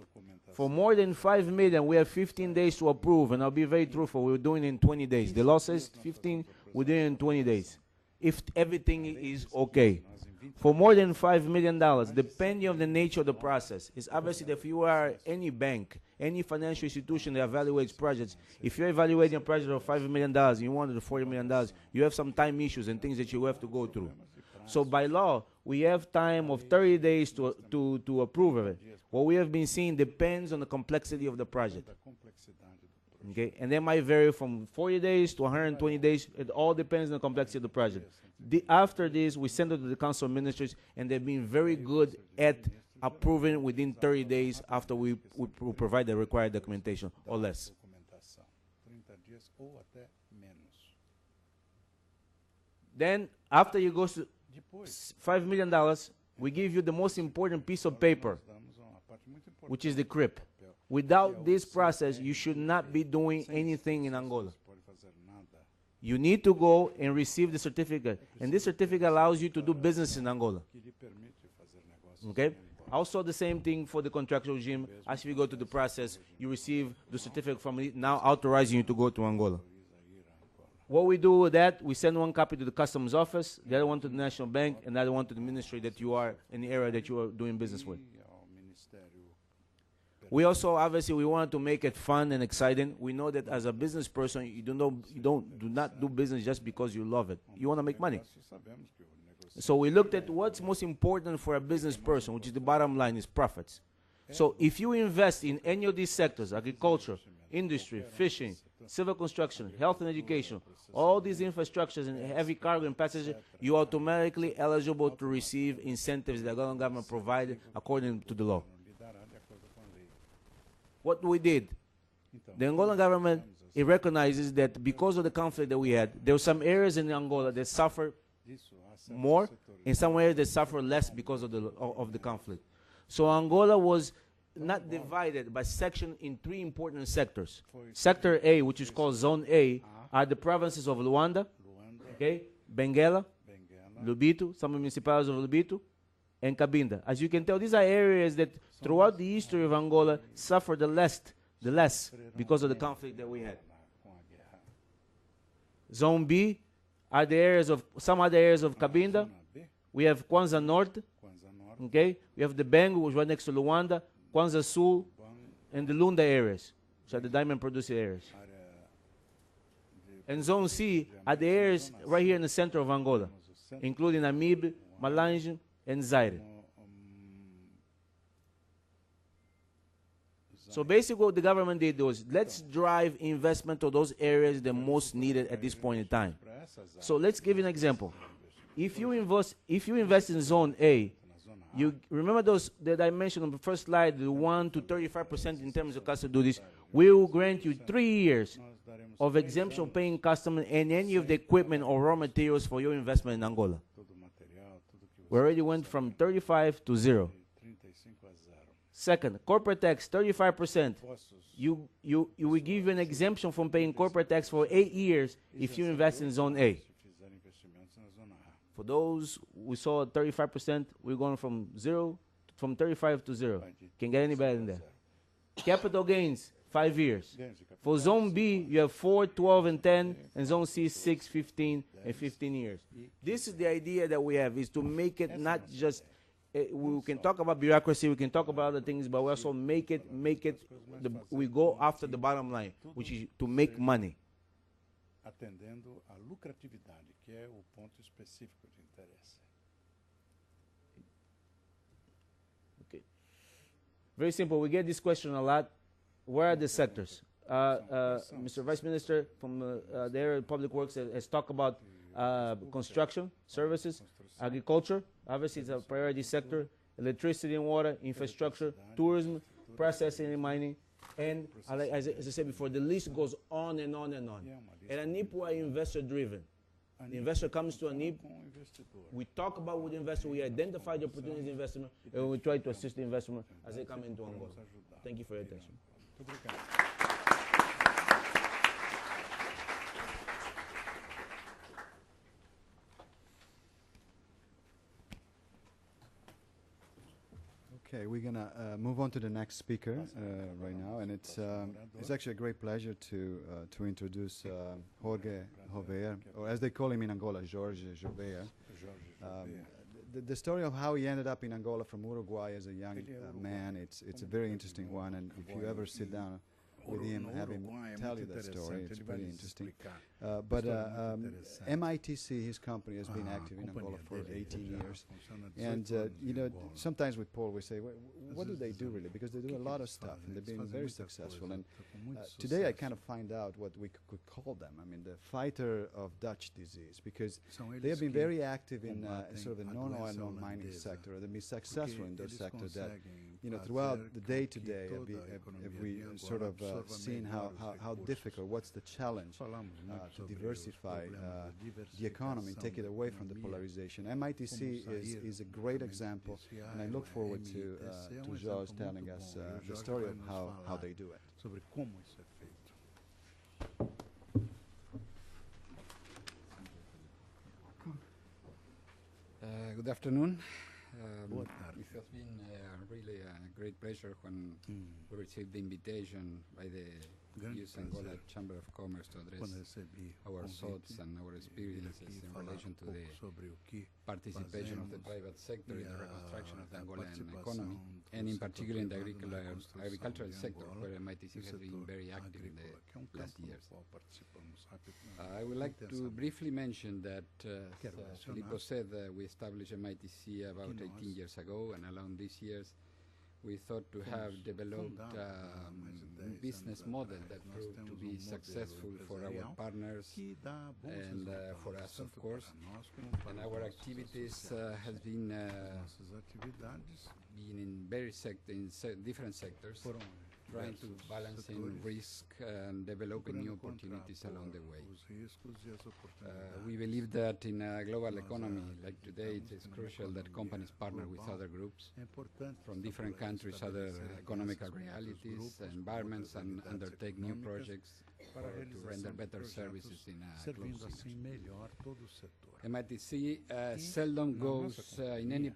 For more than 5 million, we have 15 days to approve, and I'll be very truthful, we're doing it in 20 days. The law says 15, we're doing it in 20 days. If everything is okay. For more than $5 million, depending on the nature of the process, it's obviously that if you are any bank, any financial institution that evaluates projects, if you're evaluating a project of $5 million and you wanted $40 million, you have some time issues and things that you have to go through. So by law, we have time of 30 days to approve of it. What we have been seeing depends on the complexity of the project. Okay, and that might vary from 40 days to 120 days. It all depends on the complexity of the project. After this, we send it to the Council of Ministers, and they've been very good at approving within 30 days after we provide the required documentation, or less. Then, after you go to $5 million, we give you the most important piece of paper, which is the CRIP. Without this process, you should not be doing anything in Angola. You need to go and receive the certificate. And this certificate allows you to do business in Angola. Okay? Also the same thing for the contractual regime. As you go to the process, you receive the certificate from it, now authorizing you to go to Angola. What we do with that, we send one copy to the customs office, the other one to the National Bank, and the other one to the ministry that you are in the area that you are doing business with. We also, obviously, we wanted to make it fun and exciting. We know that as a business person, you do not do business just because you love it. You want to make money. So we looked at what's most important for a business person, which is the bottom line, is profits. So if you invest in any of these sectors, agriculture, industry, fishing, civil construction, health and education, all these infrastructures and heavy cargo and passenger, you are automatically eligible to receive incentives that the Angolan government provided according to the law. What we did, the Angolan government, it recognizes that because of the conflict that we had, there were some areas in Angola that suffer more, and some areas that suffer less because of the conflict. So Angola was not divided by section in 3 important sectors. Sector A, which is called Zone A, are the provinces of Luanda, okay, Benguela, Lubito, some municipalities of Lubito, and Cabinda. As you can tell, these are areas that throughout the history of Angola suffered the less because of the conflict that we had. Zone B are the areas of some other areas of Cabinda. We have Kwanza Norte, okay? We have the Bengu, which is right next to Luanda, Kwanza Sul, and the Lunda areas, which are the diamond producing areas. And Zone C are the areas right here in the center of Angola, including Namibe, Malange, and Zaire. So basically what the government did was, let's drive investment to those areas the most needed at this point in time. So let's give you an example. If you invest in Zone A, you remember those that I mentioned on the first slide, the 1 to 35% in terms of custom duties, we will grant you 3 years of exemption paying customs and any of the equipment or raw materials for your investment in Angola. We already went from 35 to 0. Second, corporate tax, 35%. You will give you an exemption from paying corporate tax for 8 years if you invest in Zone A. For those we saw 35%, we're going from 35 to 0. Can get any better than that. Capital gains, 5 years. For Zone B, you have 4, 12, and 10, and Zone C, 6, 15, and 15 years. This is the idea that we have, is to make it not just, we can talk about bureaucracy, we can talk about other things, but we also we go after the bottom line, which is to make money. Atendendo a lucratividade, que é o ponto específico de interesse. Okay. Very simple. We get this question a lot. Where are the sectors? Mr. Vice Minister from the area of Public Works has talked about construction, services, agriculture. Obviously, it's a priority sector. Electricity and water, infrastructure, tourism, processing and mining. And as I said before, the list goes on and on and on. At ANIP, we are investor-driven. The investor comes to ANIP, we talk about with the investor, we identify the opportunities in investment, and we try to assist the investment as they come into Angola. Thank you for your attention. Okay, we're gonna move on to the next speaker right now, and it's actually a great pleasure to introduce Jorge Gouveia, or as they call him in Angola, Jorge Gouveia. The story of how he ended up in Angola from Uruguay as a young man, it's a very interesting one, and if you ever sit down with him, have him tell you that story, it's pretty interesting. But MITC, his company, has been active in Angola for 18 years. And, you know, sometimes with Paul we say, what do they do really? Because they do a lot of stuff, and they've been very successful. And today I kind of find out what we could call them. I mean, the fighter of Dutch disease, because they have been very active in sort of the non-oil, non-mining sector. They've been successful in those sectors that, you know, throughout the day-to-day, have we sort of seen how difficult, what's the challenge to diversify the economy, take it away from the polarization. MITC is a great example, and I look forward to Jorge telling us the story of how they do it. Good afternoon. It has been really a great pleasure when we received the invitation by the Youth Angola Chamber of Commerce to address our thoughts and our experiences in relation to the participation of the private sector in the reconstruction of the Angolan economy, and in particular in the agricultural sector, where MITC has been very active in the last years. I would like to briefly mention that, as Filippo said, we established MITC about 18 years ago, and along these years we thought to have developed a business model that proved to be successful for our partners and for us, of course. And our activities has been in various different sectors, trying to balance in risk and developing new opportunities along the way. We believe that in a global economy like today, it is crucial that companies partner with other groups from different countries, other economical realities, environments, and undertake new projects to render better services in a closed MITC seldom goes in any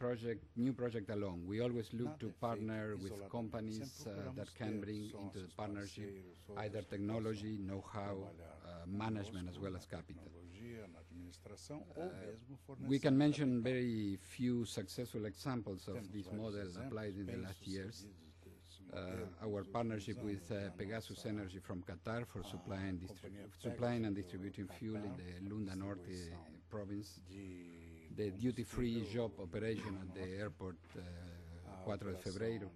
new project alone. We always look to partner with companies that can bring into the partnership either technology, know-how, management, as well as capital. We can mention very few successful examples of this model applied in the last years. Our partnership with Pegasus Energy from Qatar for supplying and distributing fuel in the Lunda Norte province, the duty-free job operation at the airport 4 de Febrero,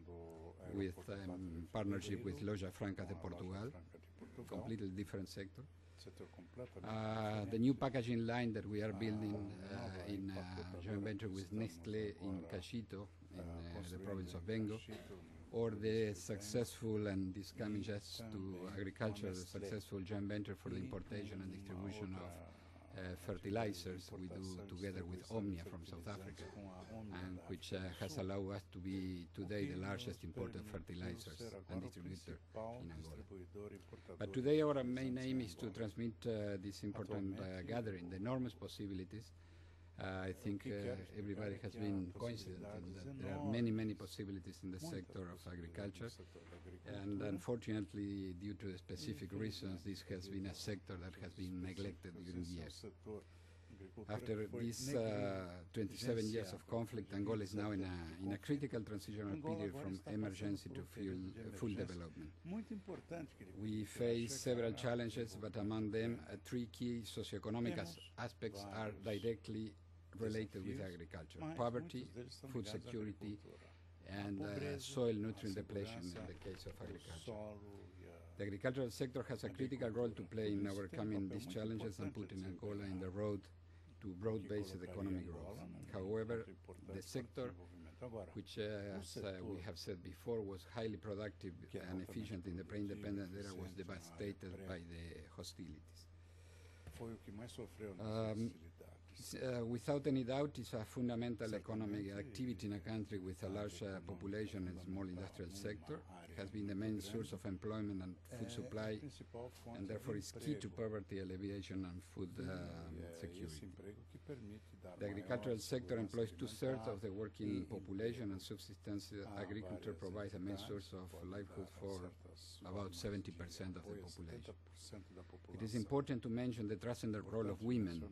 with partnership with Loja Francas de Portugal, completely different sector. The new packaging line that we are building in a joint venture with Nestlé in Cachito, in the province of Bengo, or the successful, and this coming just to agriculture, the successful joint venture for the importation and distribution of fertilizers we do together with Omnia from South Africa, and which has allowed us to be today the largest importer of fertilizers and distributor in Angola. But today our main aim is to transmit this important gathering, the enormous possibilities. I think everybody has been coincident in that there are many, many possibilities in the sector of agriculture, and unfortunately, due to the specific reasons, this has been a sector that has been neglected during years. After these 27 years of conflict, Angola is now in a critical transitional period from emergency to full development. We face several challenges, but among them, three key socioeconomic aspects are directly related with agriculture: poverty, food security, and soil nutrient depletion in the case of agriculture. The agricultural sector has a critical role to play in overcoming these challenges and putting Angola in the road to broad-based economic growth. However, the sector, which, as we have said before, was highly productive and efficient in the pre-independent era, was devastated by the hostilities. Without any doubt, it's a fundamental economic activity in a country with a large population and small industrial sector. It has been the main source of employment and food supply, and therefore is key to poverty alleviation and food security. The agricultural sector employs 2/3 of the working population, and subsistence agriculture provides a main source of livelihood for about 70% of the population. It is important to mention the transcendent role of women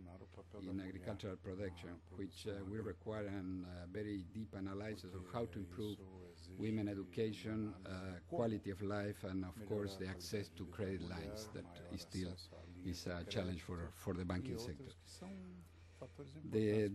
in agricultural production, which will require a very deep analysis of how to improve women education, quality of life, and of course the access to credit lines that still is a challenge for the banking sector. The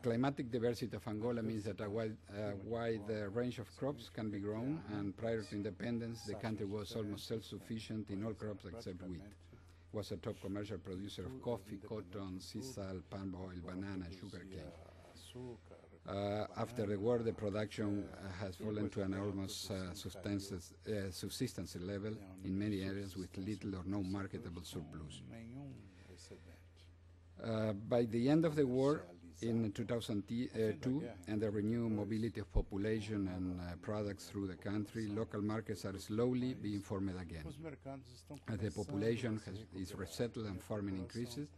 climatic diversity of Angola means that a wide range of crops can be grown, and prior to independence the country was almost self-sufficient in all crops except wheat. It was a top commercial producer of coffee, cotton, sisal, palm oil, banana, sugarcane. After the war, the production has fallen to an almost subsistence level in many areas, with little or no marketable surplus. By the end of the war, in 2002 and the renewed mobility of population and products through the country, local markets are slowly being formed again. As the population is resettled and farming increases,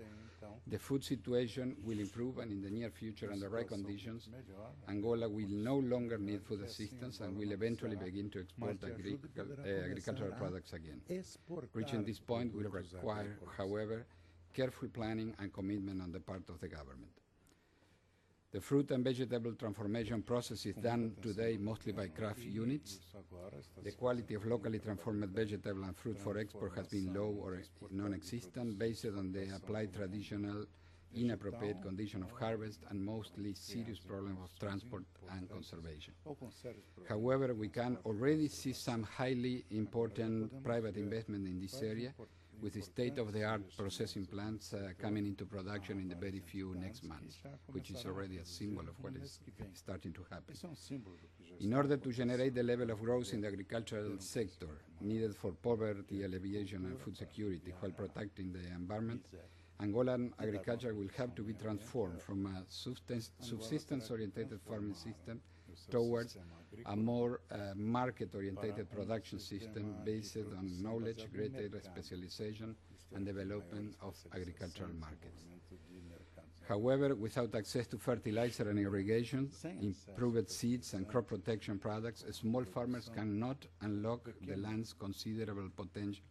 the food situation will improve, and in the near future, under right conditions, Angola will no longer need food assistance and will eventually begin to export agricultural products again. Reaching this point will require, however, careful planning and commitment on the part of the government. The fruit and vegetable transformation process is done today mostly by craft units. The quality of locally transformed vegetable and fruit for export has been low or non-existent, based on the applied traditional inappropriate condition of harvest and mostly serious problems of transport and conservation. However, we can already see some highly important private investment in this area, with the state-of-the-art processing plants coming into production in the very few next months, which is already a symbol of what is starting to happen. In order to generate the level of growth in the agricultural sector needed for poverty alleviation and food security while protecting the environment, Angolan agriculture will have to be transformed from a subsistence-oriented farming system towards a more market-oriented production system based on knowledge, greater specialization, and development of agricultural markets. However, without access to fertilizer and irrigation, improved seeds and crop protection products, small farmers cannot unlock the land's considerable potential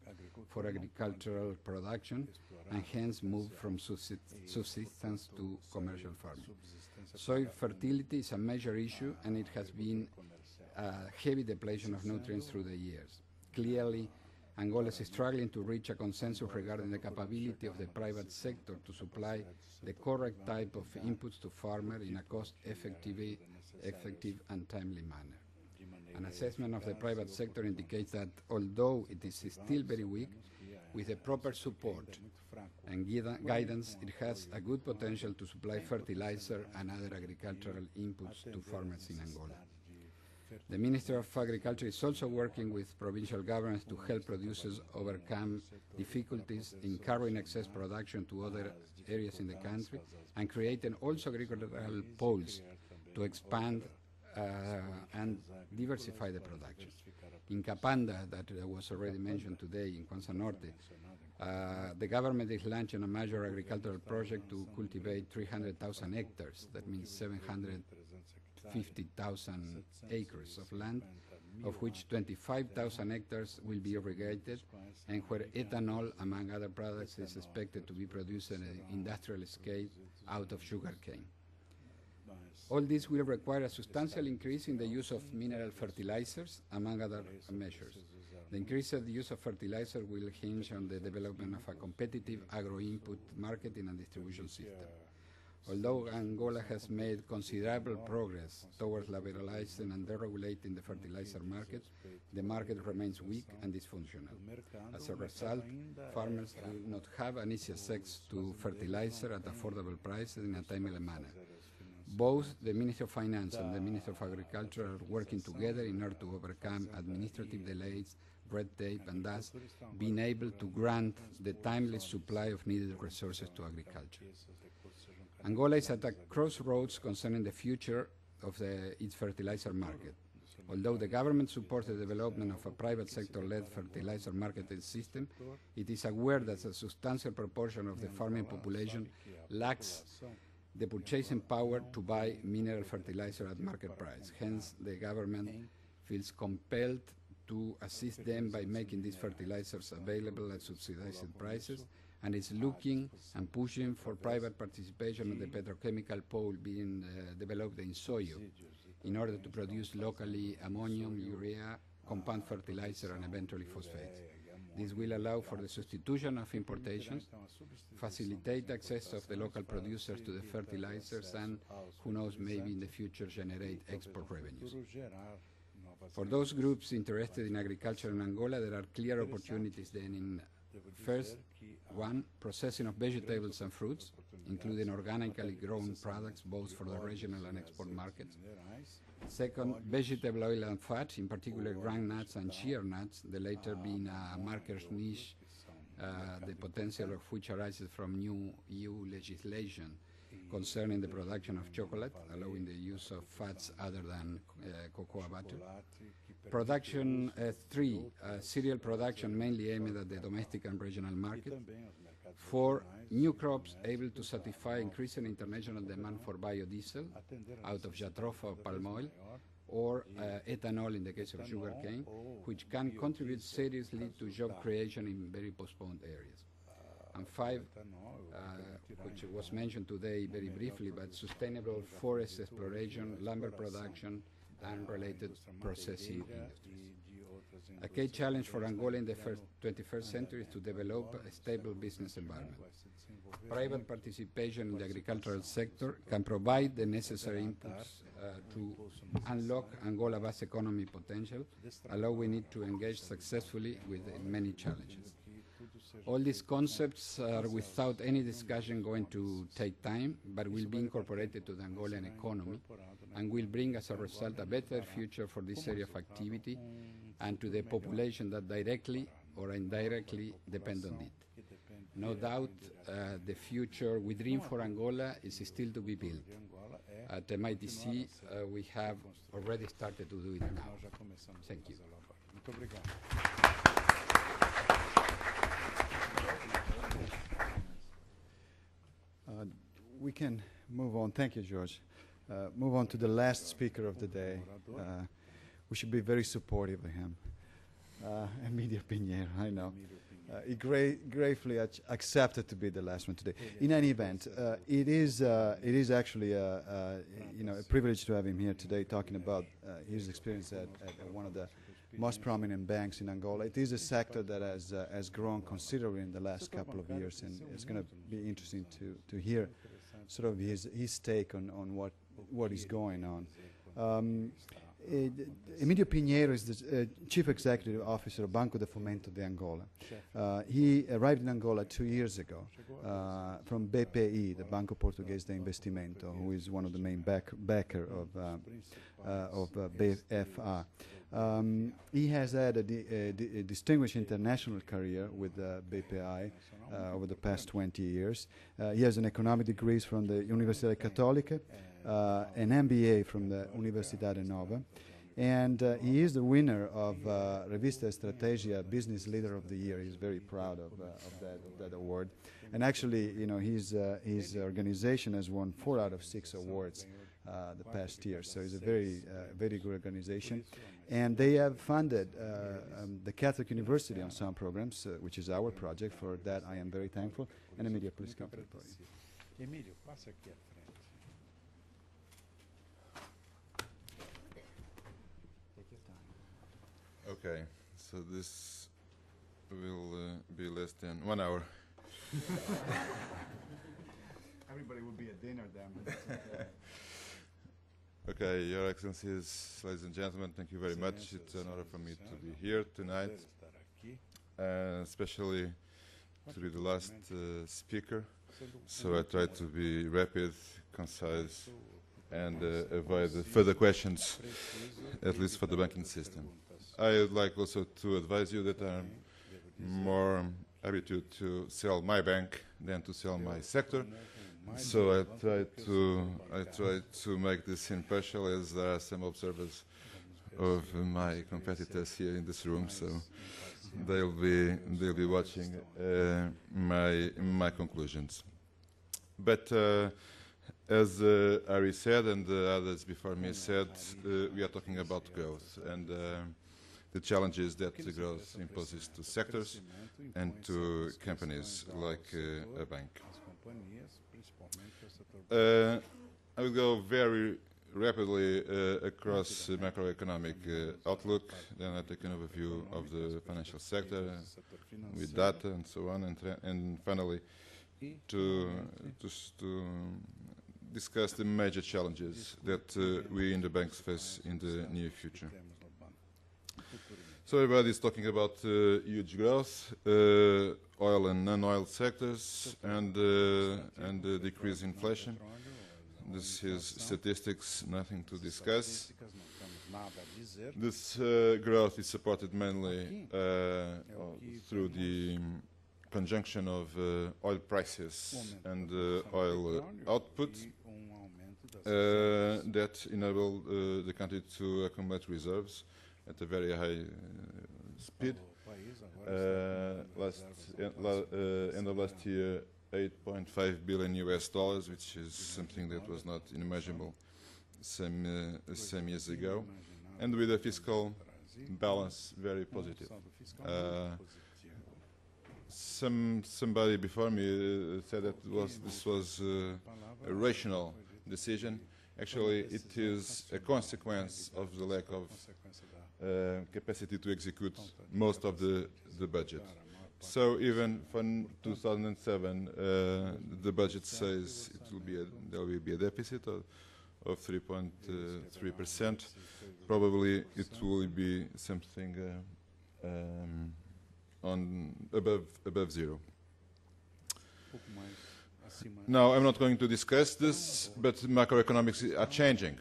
for agricultural production and hence move from subsistence to commercial farming. Soil fertility is a major issue, and it has been a heavy depletion of nutrients through the years. Clearly, Angola is struggling to reach a consensus regarding the capability of the private sector to supply the correct type of inputs to farmers in a cost-effective and timely manner. An assessment of the private sector indicates that although it is still very weak, with the proper support and guidance, it has a good potential to supply fertilizer and other agricultural inputs to farmers in Angola. The Minister of Agriculture is also working with provincial governments to help producers overcome difficulties in carrying excess production to other areas in the country and creating also agricultural poles to expand and diversify the production. In Capanda, that was already mentioned today, in Kwanza Norte, the government is launching a major agricultural project to cultivate 300,000 hectares, that means 750,000 acres of land, of which 25,000 hectares will be irrigated, and where ethanol, among other products, is expected to be produced at an industrial scale out of sugarcane. All this will require a substantial increase in the use of mineral fertilizers, among other measures. The increased use of fertilizer will hinge on the development of a competitive agro-input marketing and distribution system. Although Angola has made considerable progress towards liberalizing and deregulating the fertilizer market, the market remains weak and dysfunctional. As a result, farmers do not have an easy access to fertilizer at affordable prices in a timely manner. Both the Minister of Finance and the Minister of Agriculture are working together in order to overcome administrative delays, red tape, and thus being able to grant the timely supply of needed resources to agriculture. Angola is at a crossroads concerning the future of its fertilizer market. Although the government supports the development of a private sector-led fertilizer marketing system, it is aware that a substantial proportion of the farming population lacks the purchasing power to buy mineral fertilizer at market price. Hence, the government feels compelled to assist them by making these fertilizers available at subsidized prices, and is looking and pushing for private participation in the petrochemical pole being developed in Soyo in order to produce locally ammonium, urea, compound fertilizer, and eventually phosphates. This will allow for the substitution of importations, facilitate access of the local producers to the fertilizers, and, who knows, maybe in the future generate export revenues. For those groups interested in agriculture in Angola, there are clear opportunities then in, first, one, processing of vegetables and fruits, including organically grown products both for the regional and export markets. Second, vegetable oil and fat, in particular groundnuts and shea nuts, the latter being a market niche, the potential of which arises from new EU legislation concerning the production of chocolate, allowing the use of fats other than cocoa butter. Production 3, cereal production mainly aimed at the domestic and regional market. 4, new crops able to satisfy increasing international demand for biodiesel out of jatropha or palm oil, or ethanol in the case of sugarcane, which can contribute seriously to job creation in very postponed areas. And 5, which was mentioned today very briefly, but sustainable forest exploration, lumber production, and related processing industries. A key challenge for Angola in the 21st century is to develop a stable business environment. Private participation in the agricultural sector can provide the necessary inputs to unlock Angola's vast economy potential, allowing it to engage successfully with many challenges. All these concepts are without any discussion going to take time, but will be incorporated to the Angolan economy and will bring as a result a better future for this area of activity and to the population that directly or indirectly depend on it. No doubt the future with Dream for Angola is still to be built. At MITC, we have already started to do it now. Thank you. We can move on. Thank you, George. Move on to the last speaker of the day. We should be very supportive of him. Emilio Pinheiro, I know. He gratefully accepted to be the last one today. In any event, it is actually a privilege to have him here today talking about his experience at one of the most prominent banks in Angola. It is a sector that has grown considerably in the last couple of years, and it's going to be interesting to hear sort of his take on what is going on. Emilio Pinheiro is the Chief Executive Officer of Banco de Fomento de Angola. He arrived in Angola 2 years ago from BPI, the Banco Português de Investimento, who is one of the main backer of BFA. He has had a distinguished international career with BPI over the past 20 years. He has an economic degree from the Universidade Católica, an MBA from the Universidade Nova, and he is the winner of Revista Estratégia Business Leader of the Year. He's very proud of that award. And actually, his organization has won 4 out of 6 awards the past year. So it's a very good organization. And they have funded the Catholic University on some programs, which is our project. For that, I am very thankful. And Emilio, please come to the podium. Emilio, passa aqui à frente. Take your time. Okay, so this will be less than 1 hour. Everybody will be at dinner then. Okay, Your Excellencies, ladies and gentlemen, thank you very much. It's an honor for me to be here tonight, especially to be the last speaker. So I try to be rapid, concise, and avoid further questions, at least for the banking system. I would like also to advise you that I'm more habituated to sell my bank than to sell my sector. So I try to make this impartial, as there are some observers of my competitors here in this room, so they'll be watching my conclusions. But as Ari said and the others before me said, we are talking about growth and the challenges that the growth imposes to sectors and to companies like a bank. I will go very rapidly across the macroeconomic outlook, then I take an overview of the financial sector with data and so on, and finally to discuss the major challenges that we in the banks face in the near future. So everybody is talking about huge growth, oil and non-oil sectors, and decreased inflation. This is statistics, nothing to discuss. This growth is supported mainly through the conjunction of oil prices and oil output that enable the country to accumulate reserves at a very high speed. End of last year, 8.5 billion US dollars, which is something that was not unimaginable some years ago, and with a fiscal balance very positive. Somebody before me said that this was a rational decision. Actually, it is a consequence of the lack of capacity to execute most of the budget. So even for 2007, the budget says there will be a deficit of 3.3%. Probably it will be something above zero. Now, I'm not going to discuss this, but macroeconomics are changing.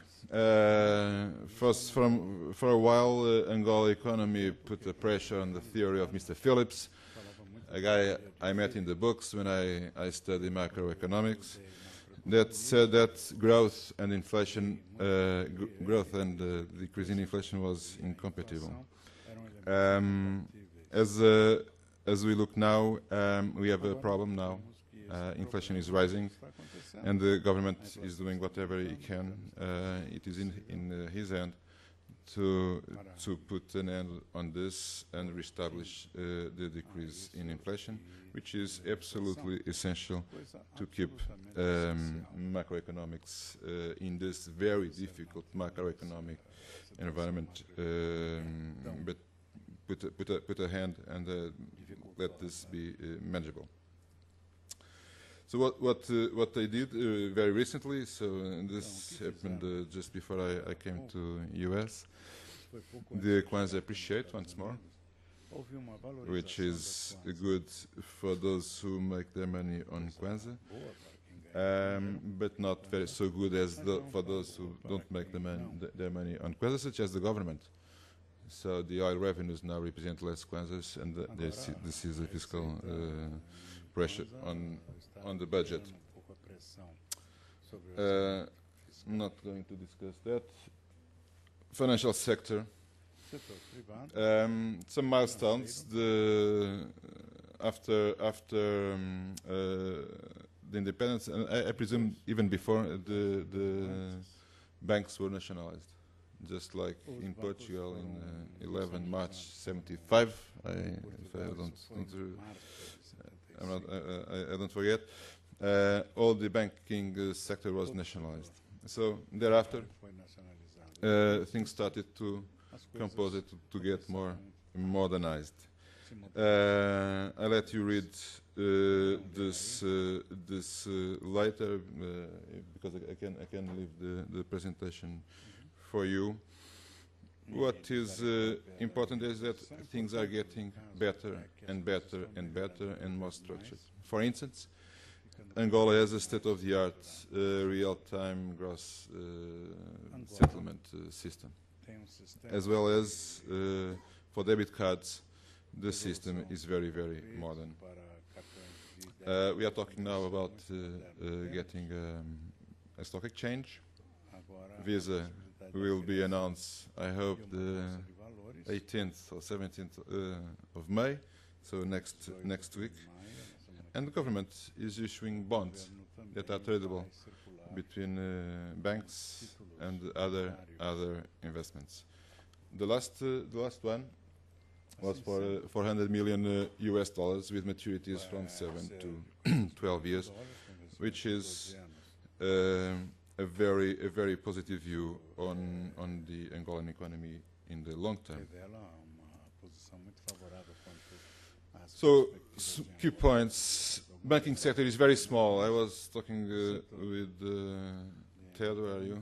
For a while, Angola economy put the pressure on the theory of Mr. Phillips, a guy I met in the books when I studied macroeconomics, that said that growth and inflation, growth and decrease in inflation was incompatible. As we look now, we have a problem now. Inflation is rising, and the government is doing whatever it can. It is in his hand to put an end on this and reestablish the decrease in inflation, which is absolutely essential to keep macroeconomics in this very difficult macroeconomic environment. But put a hand and let this be manageable. So what they did very recently, so this happened just before I came to US, the Kwanzaa appreciate once more, which is good for those who make their money on Kwanzaa, but not so good as for those who don't make their money on Kwanzaa, such as the government. So the oil revenues now represent less Kwanzaas, and this is a fiscal pressure on the budget. I'm not going to discuss that. Financial sector. Some milestones. After the independence, and I presume even before, the banks were nationalized, just like in Portugal in 11 March 75. I don't forget. All the banking sector was nationalized. So thereafter, things started to compose it to get more modernized. I'll let you read this later because I can leave the presentation for you. What is important is that things are getting better and better and better and more structured. For instance, Angola has a state-of-the-art real-time gross settlement system, as well as for debit cards. The system is very, very modern. We are talking now about getting a stock exchange. Visa will be announced, I hope, the 18th or 17th of May, so next week. And the government is issuing bonds that are tradable between banks and other investments. The last one was for 400 million US dollars with maturities from 7 to 12 years, which is a very positive view on the Angolan economy in the long term. So, key points. Banking sector is very small. I was talking with Ted, where are you?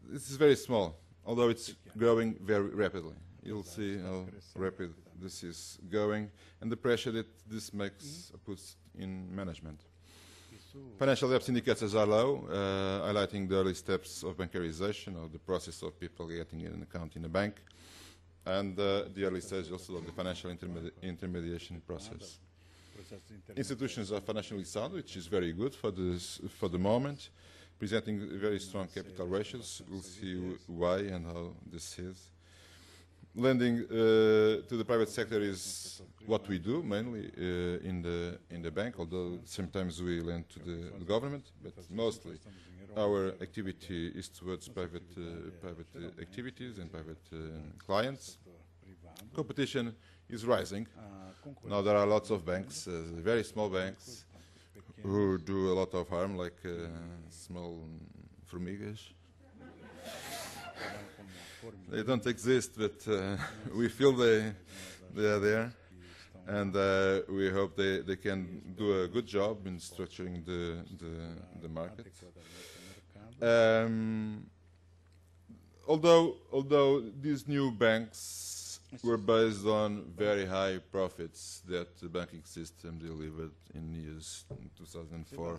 This is very small, although it's growing very rapidly. You'll see how rapid this is going and the pressure that this puts in management. Financial depth indicators are low, highlighting the early steps of bankarization, or the process of people getting an account in a bank. and the early stage also of the financial intermediation process. Institutions are financially sound, which is very good for the moment, presenting very strong capital ratios. We'll see why and how this is. Lending to the private sector is what we do mainly in the bank, although sometimes we lend to the government, but mostly our activity is towards private activities and private clients. Competition is rising. Now there are lots of banks, very small banks, who do a lot of harm, like small formigas. They don't exist, but we feel they are there, and we hope they can do a good job in structuring the market. Although these new banks were based on very high profits that the banking system delivered in years 2004,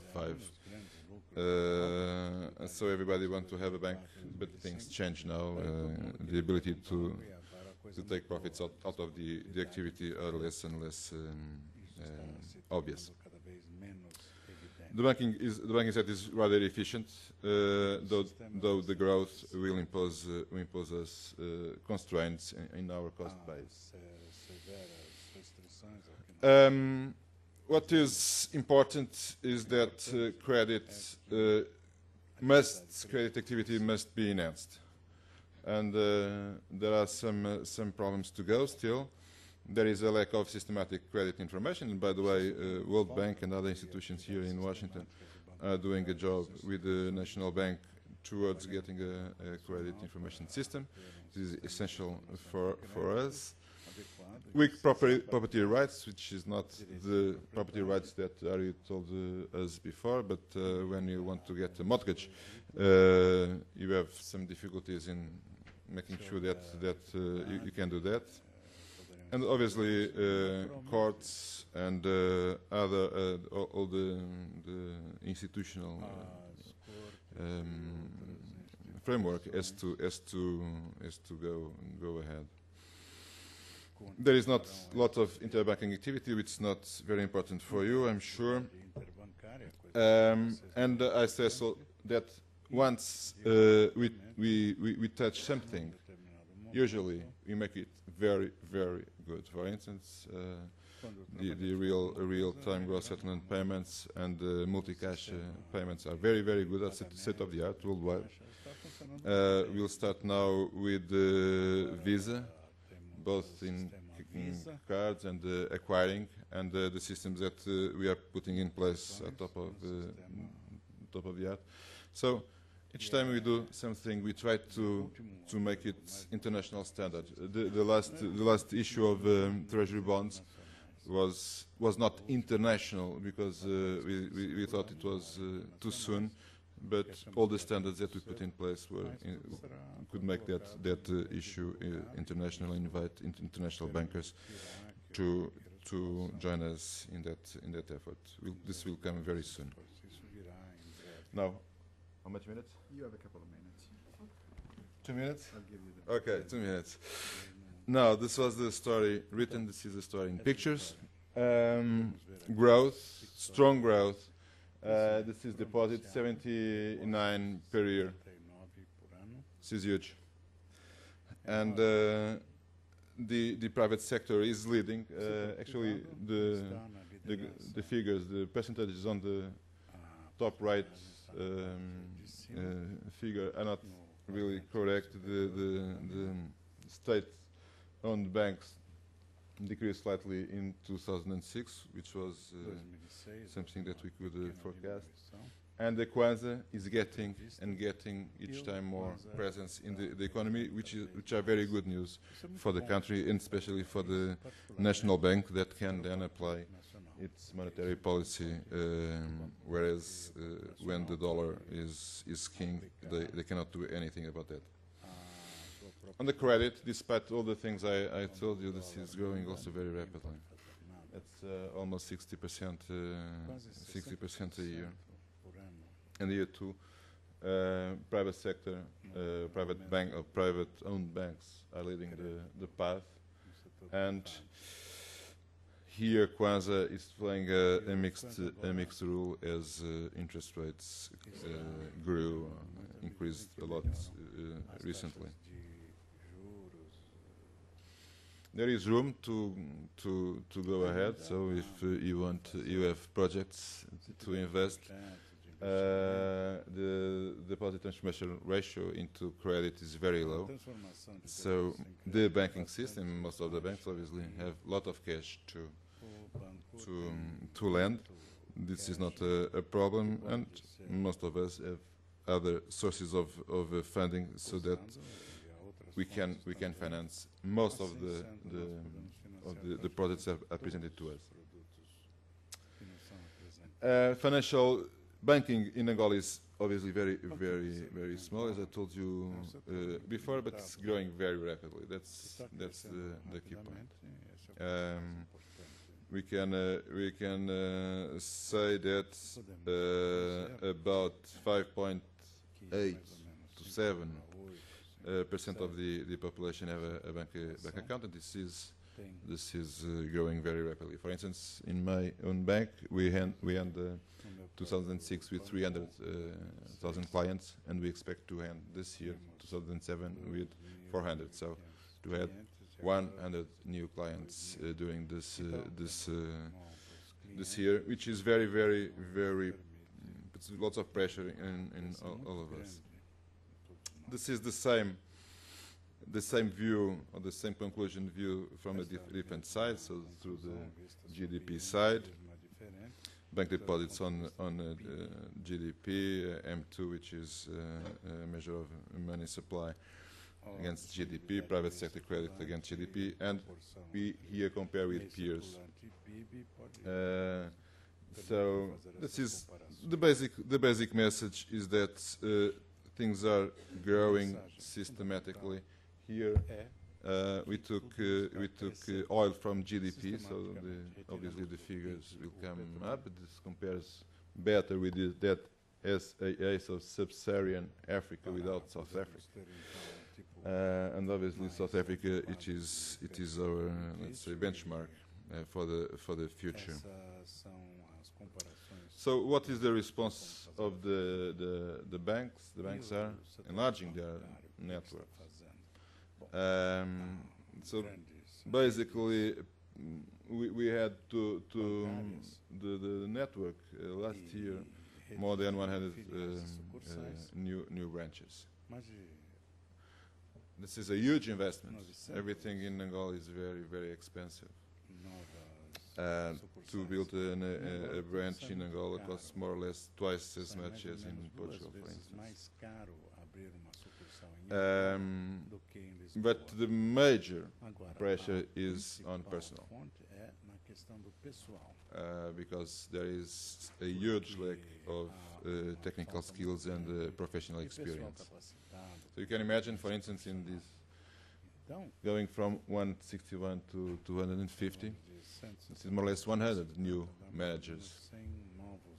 2005. So everybody wants to have a bank, but things change now. The ability to take profits out of the activity are less and less obvious. The banking sector is rather efficient, though the growth will impose us constraints in our cost base. What is important is that credit activity must be enhanced, and there are some problems to go still. There is a lack of systematic credit information, and by the way, World Bank and other institutions here in Washington are doing a job with the National Bank towards getting a credit information system. This is essential for us. Weak property rights, which is not the property rights that Ari told us before, but when you want to get a mortgage, you have some difficulties in making sure that you can do that. And obviously, courts and all the institutional framework has to go ahead. There is not a lot of interbanking activity, which is not very important for you, I'm sure. And I say so that once we touch something, usually we make it very, very good. For instance, the real-time gross settlement payments and the multi-cash payments are very, very good. That's state of the art worldwide. We'll start now with Visa, both in cards and acquiring, and the systems that we are putting in place at top of the art. So each time we do something, we try to make it international standard. The last issue of treasury bonds was not international because we thought it was too soon, but all the standards that we put in place could make that issue international, invite international bankers to join us in that effort. This will come very soon. Now, how much minutes? You have a couple of minutes. 2 minutes? I'll give you the Okay, 2 minutes. Now, this was the story written. This is the story in pictures. Growth, strong growth. This is deposit, 79 per year. This is huge. And the private sector is leading. Actually, the figures, the percentages on the top right figure are not really correct. The state-owned banks decreased slightly in 2006, which was something that we could forecast. And the Kwanza is getting each time more presence in the economy, which are very good news for the country, and especially for the National Bank that can then apply its monetary policy, whereas when the dollar is king, they cannot do anything about that. On the credit, despite all the things I told you, this is growing also very rapidly. It's almost 60% a year. And year 2 private sector, private-owned banks are leading the path, and here Kwanzaa is playing a mixed role as interest rates increased a lot recently. There is room to go ahead. So if you have projects to invest, the deposit transformation ratio into credit is very low. So the banking system, most of the banks obviously have a lot of cash to lend. This is not a problem, and most of us have other sources of funding, so that we can finance most of the projects that are presented to us. Financial banking in Angola is obviously very small, as I told you before, but it's growing very rapidly. That's the key point. We can say that about 5.8 to 7% of the population have a bank account, and this is growing very rapidly. For instance, in my own bank, we end 2006 with 300,000 clients, and we expect to end this year, 2007, with 400. So to add 100 new clients during this year, which is very puts lots of pressure in all of us. This is the same view, or the same conclusion view from a different side. So through the GDP side, bank deposits on GDP, M2, which is a measure of money supply against GDP, private sector credit against GDP, and we here compare with peers. So this is the basic message is that things are growing systematically. Here we took oil from GDP, so obviously the figures will come up. This compares better with that SAA, so Sub-Saharan Africa without South Africa. And obviously South Africa, it is our, let's say, benchmark for the future. So what is the response of the banks? The banks are enlarging their network. So basically, we had the network last year more than 100 new branches. This is a huge investment. Everything in Angola is very expensive. To build a branch in Angola costs more or less twice as much as in Portugal, for instance. But the major pressure is on personnel, because there is a huge lack of technical skills and professional experience. So you can imagine, for instance, in this, going from 161 to 250, this is more or less 100 new managers.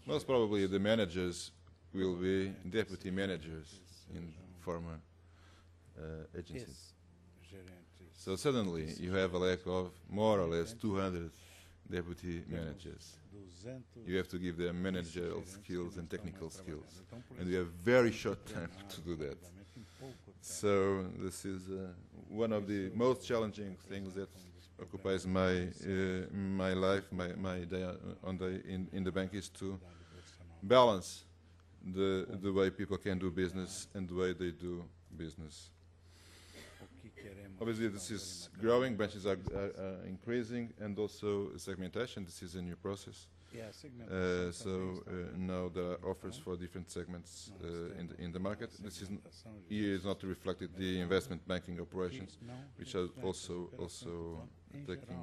Most probably the managers will be deputy managers in former agencies. So suddenly you have a lack of more or less 200 deputy managers. You have to give them managerial skills and technical skills, and we have very short time to do that. So this is one of the most challenging things that occupies my life, my day on day in the bank, is to balance the way people can do business and the way they do business. Obviously, this is growing, branches are increasing, and also segmentation. This is a new process. So now there are offers for different segments in the market. This is not reflected the investment banking operations, which are also taking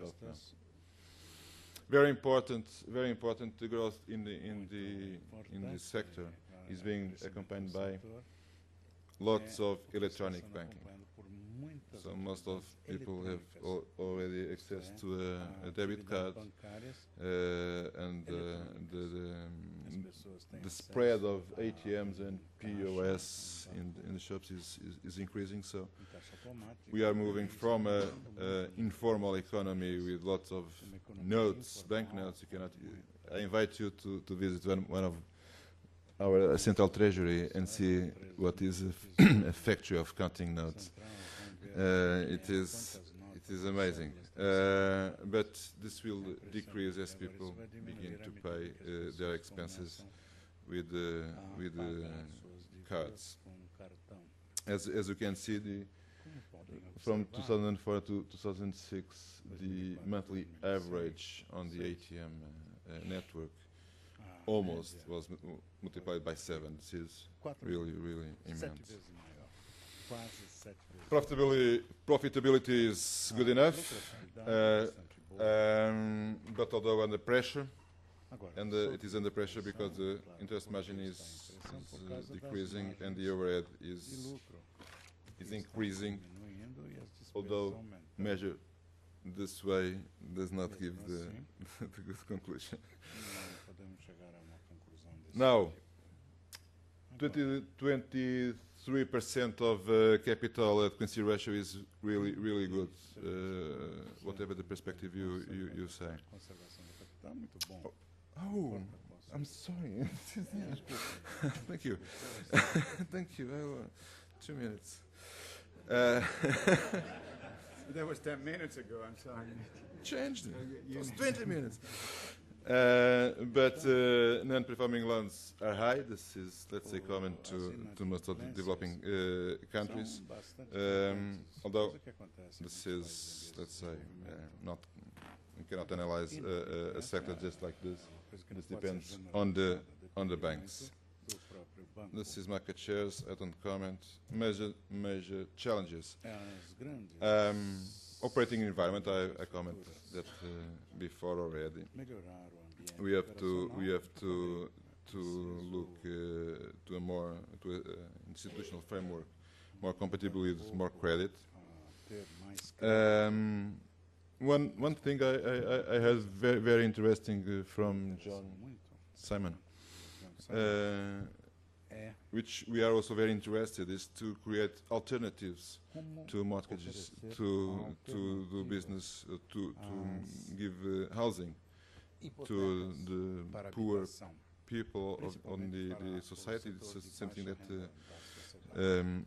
off now. Very important. The growth in the sector is being accompanied by lots of electronic banking. So most of people have already access to a debit card, and the spread of ATMs and POS in the shops is increasing. So we are moving from a informal economy with lots of notes, banknotes. I invite you to visit one of our central treasury and see what is a factory of counting notes. It is amazing, but this will decrease as people begin to pay their expenses with cards. As you can see, from 2004 to 2006, the monthly average on the ATM network almost was multiplied by 7. This is really immense. Profitability is good enough, but although under pressure, and it is under pressure because the interest margin is decreasing and the overhead is increasing, although measured this way does not give the good conclusion. Now, 23% of capital adequacy ratio is really good, whatever the perspective you say. Oh, I'm sorry. Thank you. Thank you. 2 minutes. That was 10 minutes ago, I'm sorry. Changed it. It was 20 minutes. But non-performing loans are high. This is, let's say, common to most of the developing countries. Although this is, let's say, not, you cannot analyze a sector just like this. This depends on the banks. This is market shares. I don't comment. Major challenges. Operating environment. I commented that before already. We have to look to a more institutional framework, more compatible with more credit. One thing I heard very interesting from John Simon, which we are also very interested, is to create alternatives to mortgages, to do business, to give housing to the poor people on the society. It's something that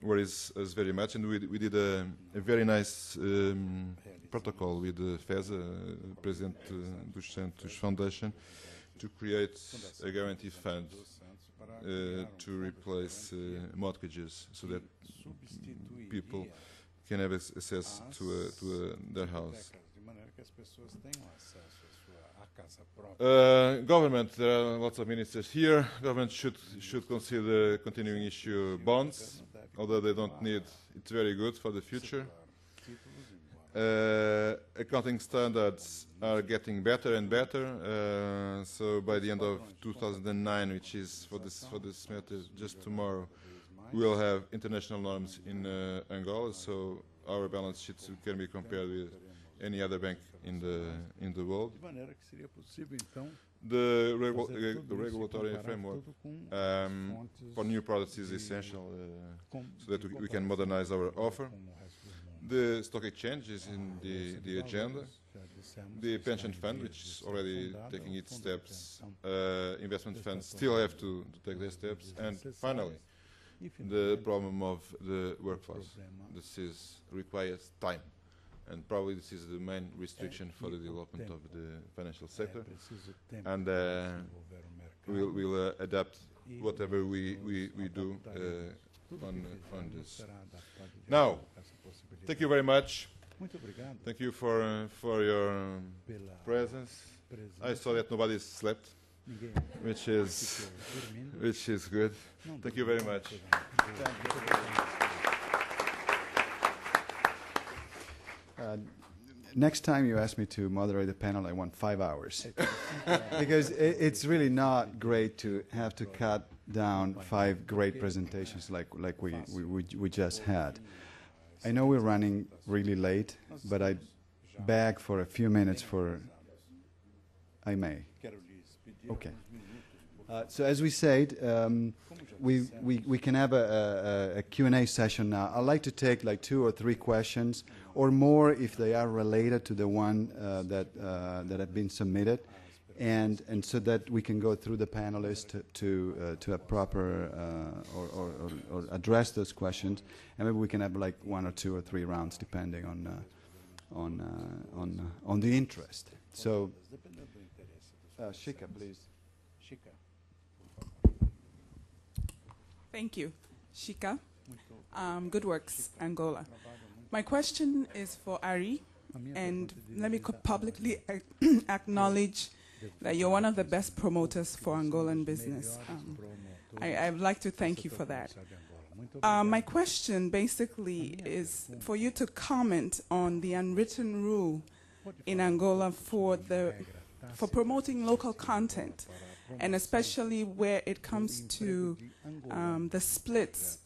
worries us very much, and we did a very nice protocol with the FESA, President dos Santos Foundation, to create a guarantee fund to replace mortgages so that people can have access to their house. Government, there are lots of ministers here. Government should consider continuing issue bonds, although they don't need. It's very good for the future. Accounting standards are getting better and better. So by the end of 2009, which is for this matter just tomorrow, we'll have international norms in Angola. So our balance sheets can be compared with any other bank in the world. The regulatory framework for new products is essential so that we can modernize our offer. The stock exchange is in the agenda. The pension fund, which is already taking its steps, investment funds still have to take their steps, and finally, the problem of the workforce. This requires time. And probably this is the main restriction for the development of the financial sector. And we'll adapt whatever we do on this. Now, thank you very much. Thank you for your presence. I saw that nobody slept, which is good. Thank you very much. Next time you ask me to moderate the panel, I want 5 hours. Because it's really not great to have to cut down 5 great presentations like we just had. I know we're running really late, but I beg for a few minutes for, I may. Okay. So as we said, we can have a Q&A session now. I'd like to take like 2 or 3 questions or more if they are related to the one that have been submitted, and so that we can go through the panelists to a proper or address those questions, and maybe we can have like 1 or 2 or 3 rounds depending on the interest. So, Shika, please. Thank you. Shika, Good Works, Angola. My question is for Ari, and let me publicly acknowledge that you're one of the best promoters for Angolan business. I would like to thank you for that. My question basically is for you to comment on the unwritten rule in Angola for promoting local content, and especially where it comes to the splits.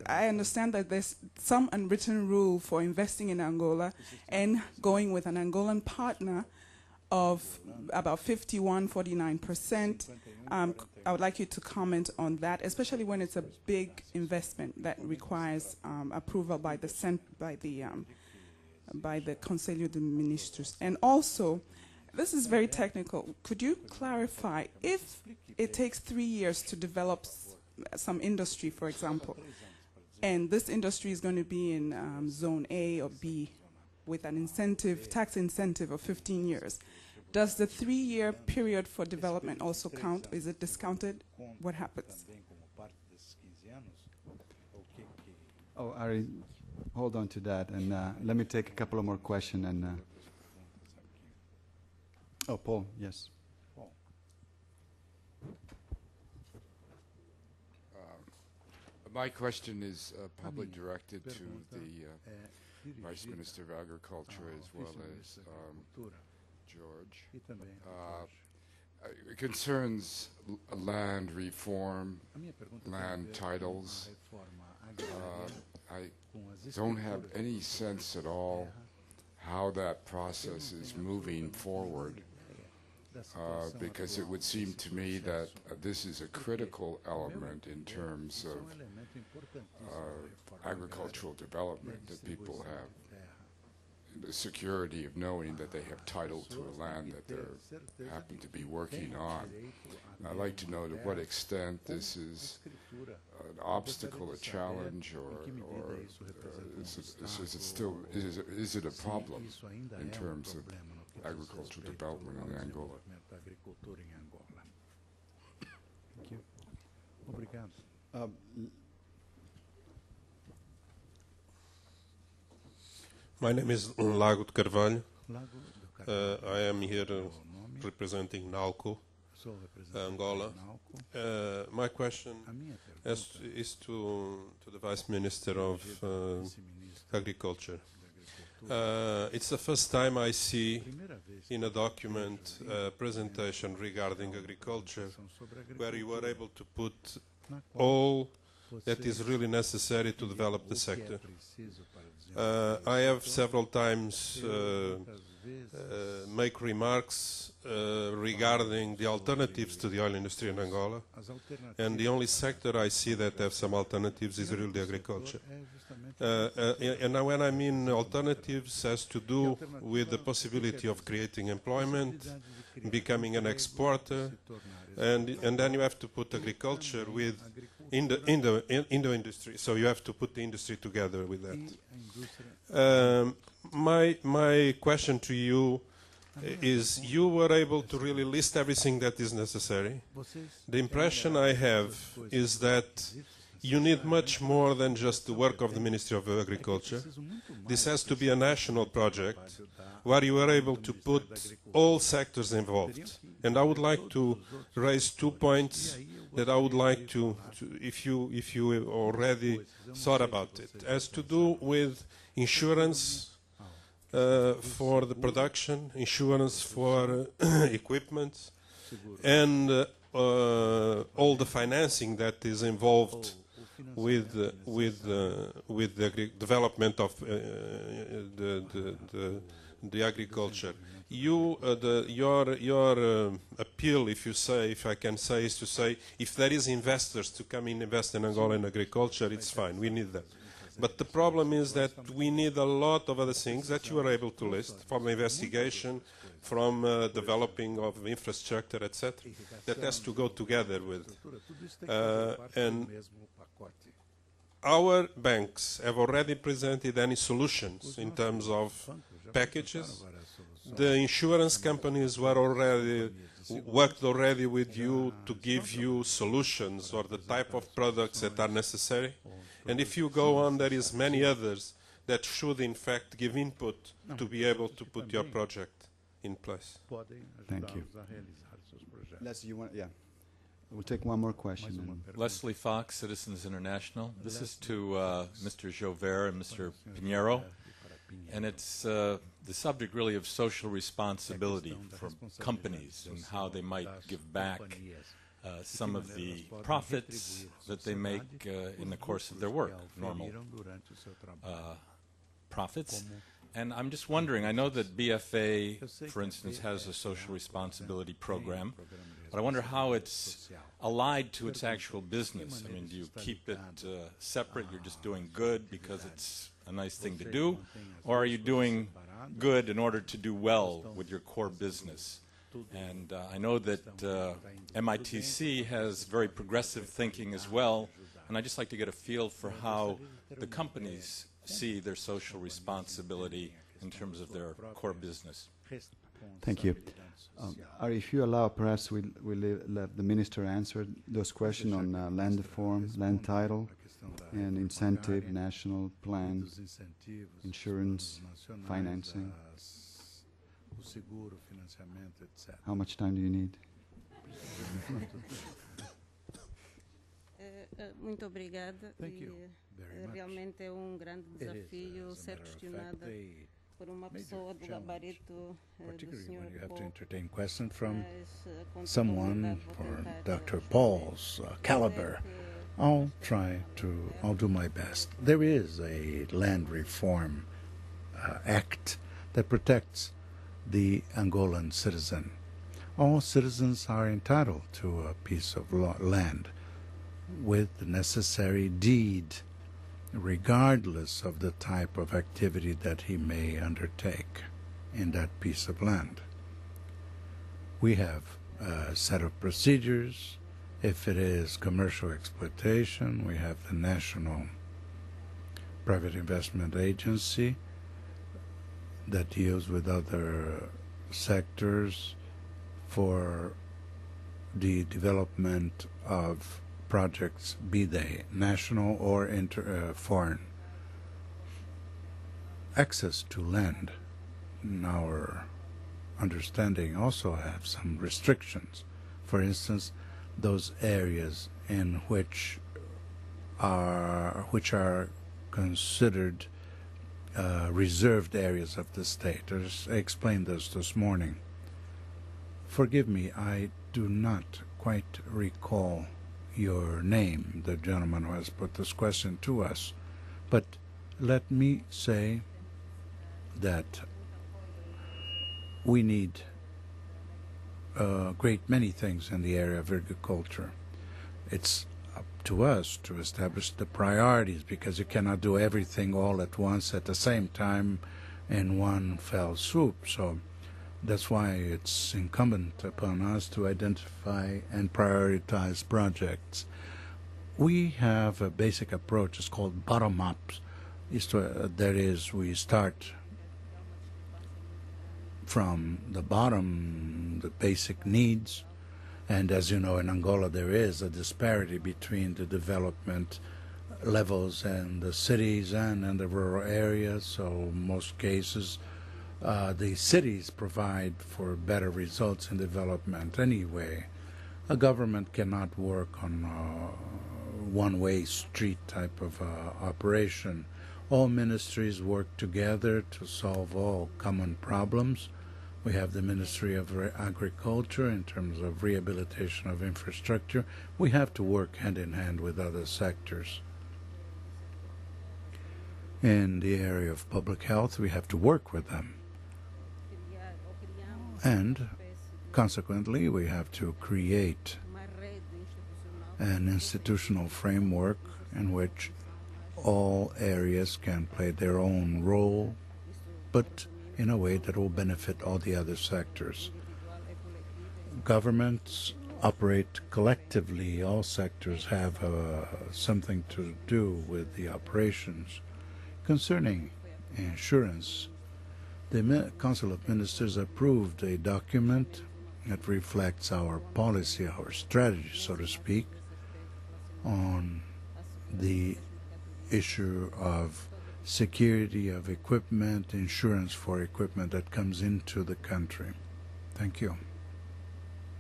I understand that there's some unwritten rule for investing in Angola and going with an Angolan partner of about 49%. I would like you to comment on that, especially when it's a big investment that requires approval by the Conselho de Ministros. And also, this is very technical. Could you clarify if it takes 3 years to develop some industry, for example, and this industry is going to be in zone A or B with an incentive, tax incentive of 15 years, does the 3-year period for development also count? Is it discounted? What happens? Oh, Ari, hold on to that, and let me take a couple of more questions. And oh, Paul, yes. My question is probably directed to the Vice Minister of Agriculture as well as George. It concerns land reform, land titles. I don't have any sense at all how that process is moving forward, because it would seem to me that this is a critical element in terms of agricultural development, that people have the security of knowing that they have title to a land that they happen to be working on. I'd like to know to what extent this is an obstacle, a challenge, or is it a problem in terms of agricultural development in Angola? Thank you. My name is Lago de Carvalho. I am here representing NALCO, Angola. My question is to the Vice Minister of Agriculture. It's the first time I see in a document a presentation regarding agriculture where you were able to put all that is really necessary to develop the sector. I have several times make remarks regarding the alternatives to the oil industry in Angola, and the only sector I see that have some alternatives is really agriculture. And when I mean alternatives, has to do with the possibility of creating employment, becoming an exporter, and then you have to put agriculture with in the industry. So you have to put the industry together with that. My question to you is, you were able to really list everything that is necessary. The impression I have is that you need much more than just the work of the Ministry of Agriculture. This has to be a national project where you are able to put all sectors involved. And I would like to raise 2 points that I would like to if you already thought about it. It has to do with insurance for the production, insurance for equipment, and all the financing that is involved with the development of the agriculture. Your appeal, if I can say, is to say if there is investors to come and invest in Angola in agriculture, it's fine. We need that. But the problem is that we need a lot of other things that you are able to list, from investigation, from developing of infrastructure, etc., that has to go together with. And our banks have already presented any solutions in terms of packages. The insurance companies worked already with you to give you solutions or the type of products that are necessary. And if you go on, there is many others that should in fact give input to be able to put your project in place. Thank you. Leslie, you want? Yeah. We'll take one more question. Leslie Fox, Citizens International. This is to Mr. Jover and Mr. Pinheiro. And it's the subject really of social responsibility for companies and how they might give back some of the profits that they make in the course of their work, normal profits. And I'm just wondering, I know that BFA, for instance, has a social responsibility program, but I wonder how it's allied to its actual business. I mean, do you keep it separate? You're just doing good because it's a nice thing to do? Or are you doing good in order to do well with your core business? And I know that MITC has very progressive thinking as well, and I'd just like to get a feel for how the companies see their social responsibility in terms of their core business. Thank you. Ari, if you allow, perhaps we'll let the Minister answer those questions on land reform, land title, and incentive, national plan, insurance, financing. How much time do you need? Muito obrigada. Realmente é grande desafio ser questionada por uma pessoa do gabarito do Sr. You have to entertain questions from someone for Dr. Paul's caliber. I'll do my best. There is a land reform act that protects the Angolan citizen. All citizens are entitled to a piece of land with the necessary deed, regardless of the type of activity that he may undertake in that piece of land. We have a set of procedures. If it is commercial exploitation, we have the National Private Investment Agency that deals with other sectors for the development of projects, be they national or foreign. Access to land, in our understanding, also have some restrictions. For instance, those areas in which are considered reserved areas of the state. I explained this morning. Forgive me, I do not quite recall your name, the gentleman who has put this question to us, but let me say that we need a great many things in the area of agriculture. It's up to us to establish the priorities, because you cannot do everything all at once at the same time in one fell swoop. So that's why it's incumbent upon us to identify and prioritize projects. We have a basic approach. It's called bottom-up. That is, we start from the bottom, the basic needs. And as you know, in Angola, there is a disparity between the development levels and the cities and the rural areas. So in most cases, the cities provide for better results in development anyway. A government cannot work on a one-way street type of operation. All ministries work together to solve all common problems. We have the Ministry of Agriculture in terms of rehabilitation of infrastructure. We have to work hand in hand with other sectors. In the area of public health, we have to work with them. And consequently, we have to create an institutional framework in which all areas can play their own role, but in a way that will benefit all the other sectors. Governments operate collectively. All sectors have something to do with the operations. Concerning insurance, the Council of Ministers approved a document that reflects our policy, our strategy, so to speak, on the issue of security of equipment, insurance for equipment that comes into the country. Thank you.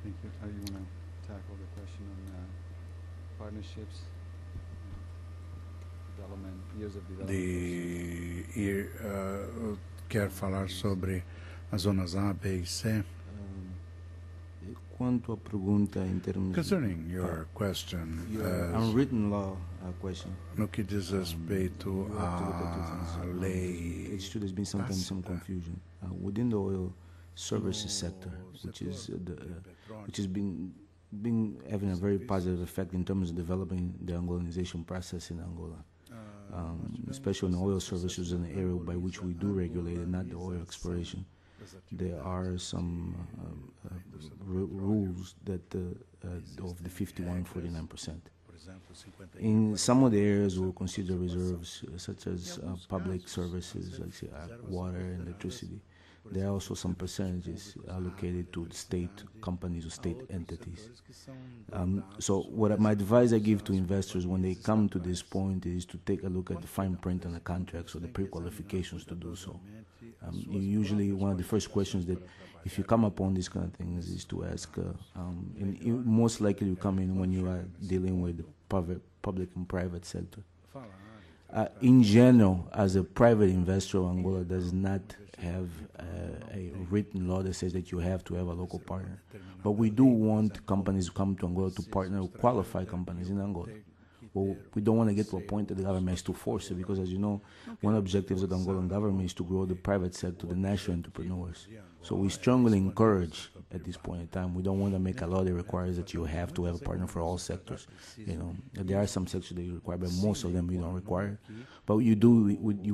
Thank you. How do you want to tackle the question on partnerships, development, years of development? Quer falar sobre as zonas A, B e C? Quanto à pergunta em termos Concerning your question, unwritten law question. No que diz respeito à lei. There's been sometimes some confusion within the oil services sector, which has been having a very positive effect in terms of developing the Angolanization process in Angola. Especially in oil services, an area by which we do regulate it, not the oil exploration. There are some rules that of the 51-49%. In some of the areas we'll consider reserves, such as public services, like say, water and electricity. There are also some percentages allocated to state companies or state entities. So what my advice I give to investors when they come to this point is to take a look at the fine print on the contracts or the pre-qualifications to do so. Usually one of the first questions that if you come upon these kind of things is to ask, and most likely you come in when you are dealing with the public and private sector. In general, as a private investor, Angola does not have a written law that says that you have to have a local partner. But we do want companies to come to Angola to partner with qualified companies in Angola. Well, we don't want to get to a point that the government has to force it, because as you know, one of the objectives of the Angolan government is to grow the private sector, the national entrepreneurs. So we strongly encourage at this point in time, we don't want to make a law that requires that you have to have a partner for all sectors. You know, there are some sectors that you require, but most of them you don't require. But you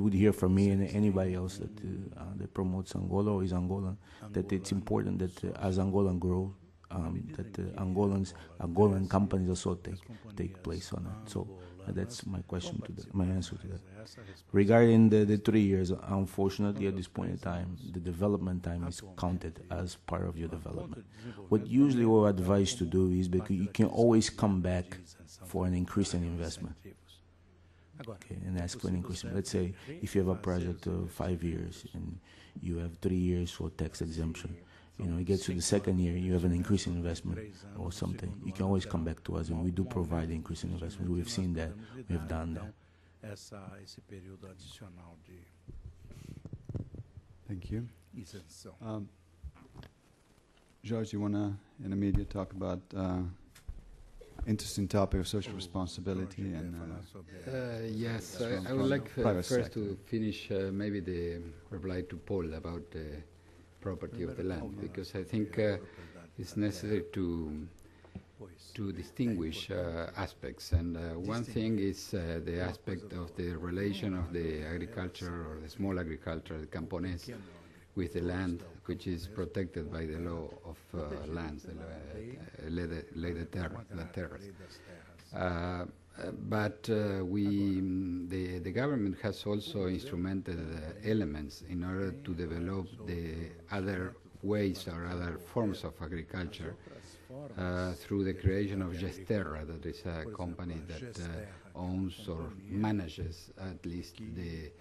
would hear from me and anybody else that promotes Angola or is Angolan, that it's important that as Angolan grows, that Angolan companies also take place on it. So that's my question to that, my answer to that. Regarding the 3 years, unfortunately at this point in time, the development time is counted as part of your development. What usually we're advised to do is, because you can always come back for an increase in investment. Okay, and ask for an increase. Let's say if you have a project of 5 years and you have 3 years for tax exemption, you know, it gets to the second year, you have an increase in investment or something. You can always come back to us, and we do provide increase in investment. We've seen that. We've done that. Thank you. George, you want to, in the media, talk about interesting topic of social responsibility and yes, I would like first to finish maybe the reply to Paul about the property of the land, because I think it's necessary to distinguish aspects. And one thing is the aspect of the relation of the agriculture or the small agriculture, the camponés, with the land, which is protected by the law of lands, the ley de terras. But the government has also instrumented elements in order to develop the other ways or other forms of agriculture through the creation of Gesterra, that is a company that owns or manages at least the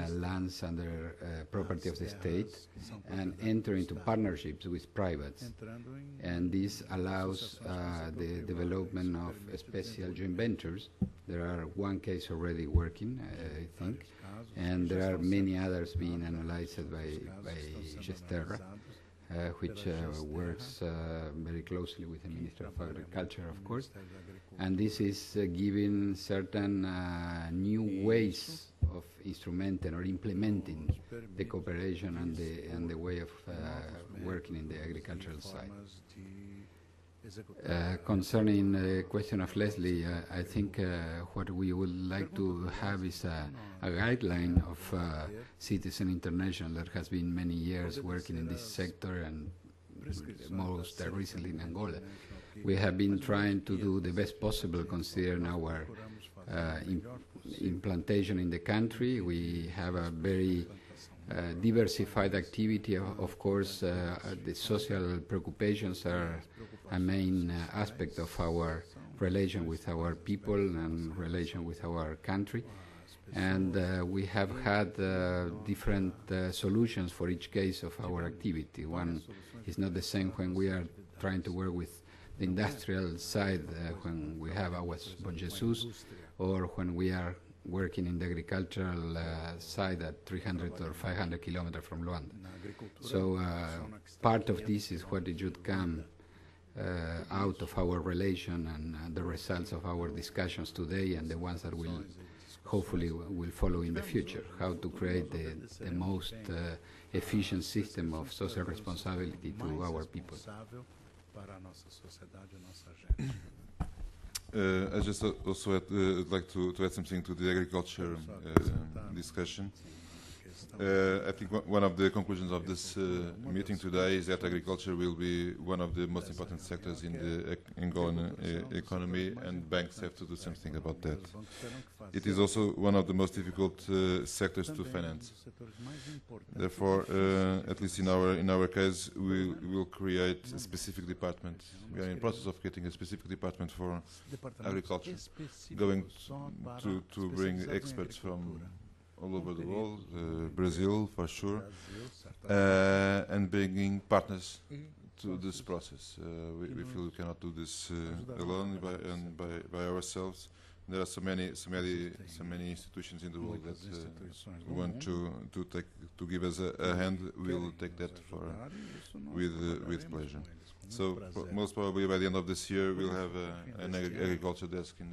lands under property of the state, and enter into partnerships with privates. And this allows the development of special joint ventures. There are one case already working, I think, and there are many others being analyzed by Gesterra, which works very closely with the Minister of Agriculture, of course. And this is giving certain new ways of instrumenting or implementing the cooperation and the way of working in the agricultural side. Concerning the question of Leslie, I think what we would like to have is a guideline of Citizen International that has been many years working in this sector and most recently in Angola. We have been trying to do the best possible considering our implantation in the country. We have a very diversified activity. Of course, the social preoccupations are a main aspect of our relation with our people and relation with our country. And we have had different solutions for each case of our activity. One is not the same when we are trying to work with the industrial side, when we have our Bon Jesus, or when we are working in the agricultural side at 300 or 500 kilometers from Luanda. So part of this is what it should come out of our relation and the results of our discussions today and the ones that will hopefully will follow in the future, how to create the most efficient system of social responsibility to our people. I just also would like to add something to the agriculture discussion. I think one of the conclusions of this meeting today is that agriculture will be one of the most important sectors in the Angolan economy, and banks have to do something about that. It is also one of the most difficult sectors to finance. Therefore, at least in our case, we will create a specific department. We are in the process of creating a specific department for agriculture, going to bring experts from all over the world, Brazil for sure, and bringing partners to this process. We feel we cannot do this alone by ourselves. There are so many institutions in the world that want to give us a hand. We'll take that with pleasure. So most probably by the end of this year we'll have an agriculture desk in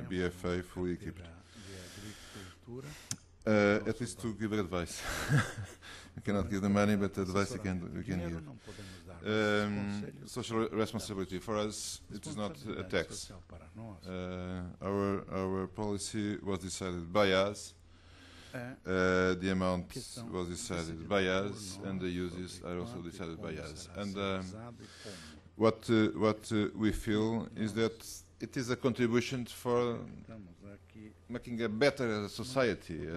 BFA fully equipped. At least to give advice. We cannot give the money, but advice we can give. Social responsibility for us, it is not a tax. Our policy was decided by us. The amount was decided by us, and the uses are also decided by us. And what we feel is that it is a contribution for making a better society.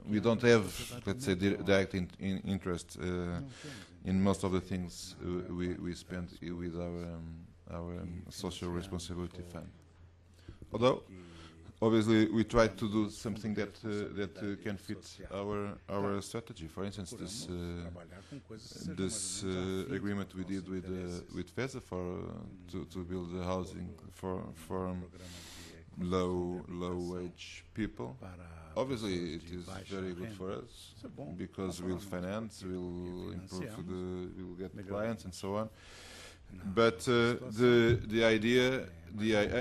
We don't have, let's say, direct interest in most of the things we spend with our social responsibility fund. Although, obviously, we try to do something that can fit our strategy. For instance, this agreement we did with FESA to build the housing for low-wage people. Obviously, it is very good for us because we'll finance, we'll improve, we'll get clients and so on. But the idea,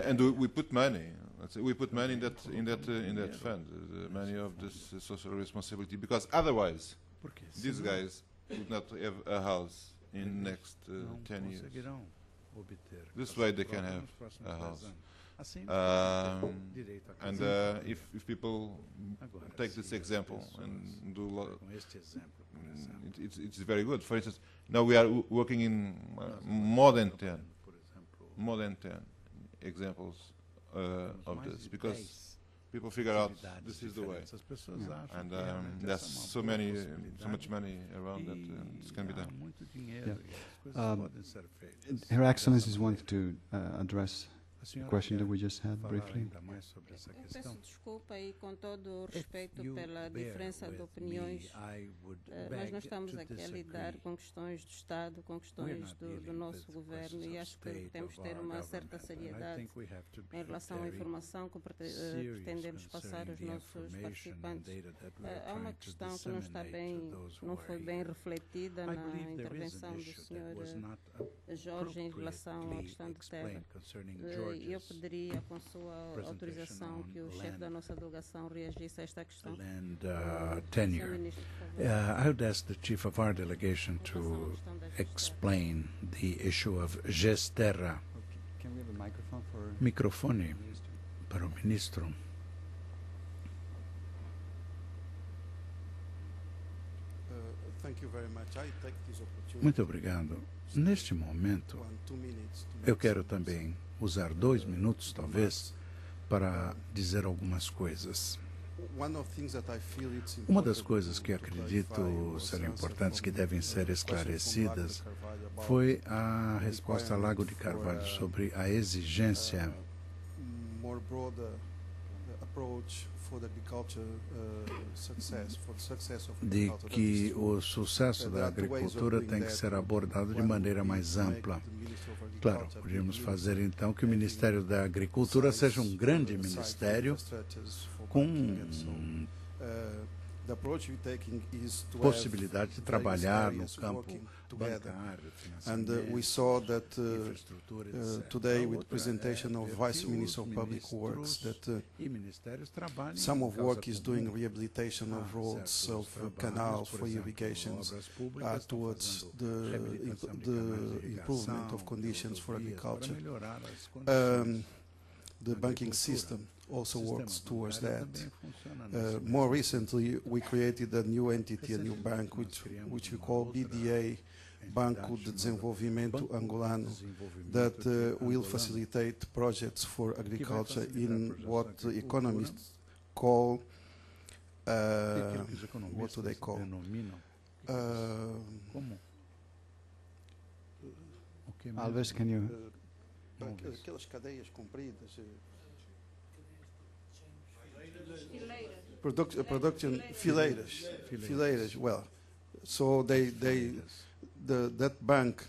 and we put money. We put money in that fund, the money of this social responsibility, because otherwise, these guys would not have a house in the next 10 years. This way, they can have a house. And if people take this example and do, it's very good. For instance, now we are working in more than 10 examples of this, because people figure out this is the way, and there's so much money around that this can be done. Yeah. Her Excellencies wanted to address the question that we just had briefly. Peço desculpa e com todo o respeito pela diferença de opiniões, mas nós estamos aqui a lidar com questões do Estado, com questões do nosso governo, e acho que temos que ter uma certa seriedade em relação à informação que pretendemos passar aos nossos participantes. Há uma questão que não foi bem refletida na intervenção do Sr. Jorge em relação à questão de terra. eu pediria, com sua autorização, que o chefe da nossa delegação reagisse a esta questão. Land tenure. I would ask the chief of our delegation to explain the issue of Gesterra. Can we have a microphone for Microfone para o ministro. Thank you very much. I take this opportunity. Muito obrigado. Neste momento, eu quero também usar 2 minutos, talvez, para dizer algumas coisas. Uma das coisas que acredito serem importantes, que devem ser esclarecidas, foi a resposta a Lago de Carvalho sobre a exigência de que o sucesso da agricultura tem que ser abordado de maneira mais ampla. Claro, podíamos fazer então que o Ministério da Agricultura seja um grande ministério com possibilidade de trabalhar no campo bancário, and we saw that today with presentation of Vice Minister of Public Works that some of work is doing rehabilitation of roads, of canals for irrigations towards the improvement of conditions for agriculture. The banking system also works towards that. More recently, we created a new entity, a new bank, which we call BDA, Banco de Desenvolvimento Angolano, that will facilitate projects for agriculture in what the economists call, what do they call? Alves, can you? Aquelas cadeias compridas. Production fileiras. Well, so that bank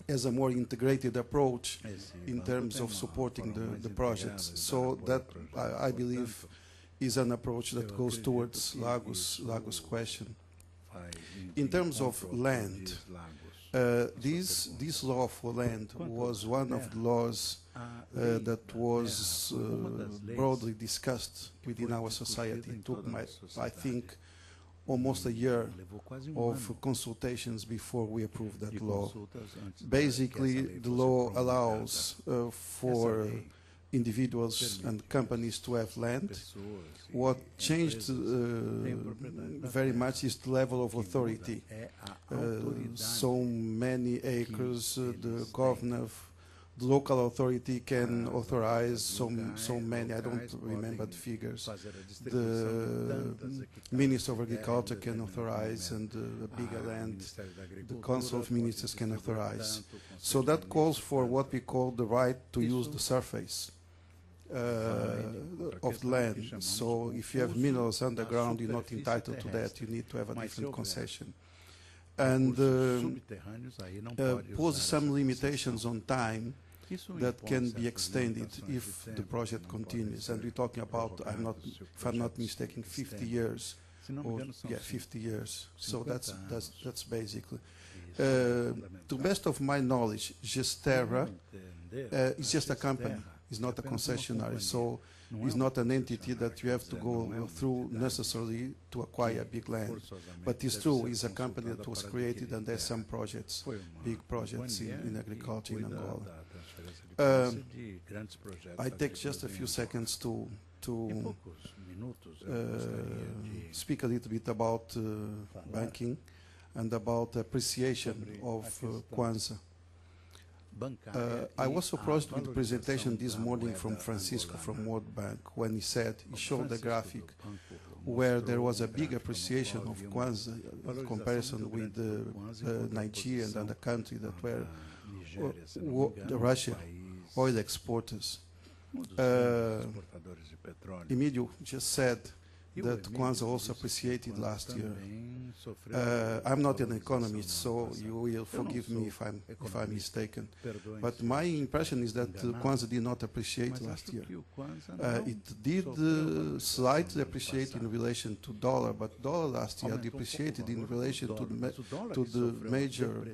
has a more integrated approach in terms of supporting the projects. So that I believe is an approach that goes towards Lagos' question. In terms of land, this law for land was one of the laws that was broadly discussed within our society. It took, I think, almost a year of consultations before we approved that law. Basically, the law allows for individuals and companies to have land. What changed very much is the level of authority. So many acres, the governor, the local authority can authorize so many, I don't remember the figures. The Minister of Agriculture can authorize, and the bigger land, the Council of Ministers can authorize. So that calls for what we call the right to use the surface of the land. So if you have minerals underground, you're not entitled to that. You need to have a different concession. And pose some limitations on time that can be extended if the project continues. And we're talking about, if I'm not mistaken, 50 years. Or, 50 years. So that's basically. To the best of my knowledge, Gesterra is just a company. It's not a concessionary. So it's not an entity that you have to go through necessarily to acquire big land. But it's true, it's a company that was created, and there's some projects, big projects in agriculture in Angola. I take just a few seconds to speak a little bit about banking and about appreciation of Kwanzaa. I was surprised with the presentation this morning from Francisco from World Bank when he showed the graphic where there was a big appreciation of Kwanzaa in comparison with Nigeria and other countries that were Russia oil exporters. Emilio just said that Kwanzaa also appreciated last year. I'm not an economist, so you will forgive me if I'm mistaken. But my impression is that Kwanzaa did not appreciate last year. It did slightly appreciate in relation to dollar, but dollar last year depreciated in relation to the major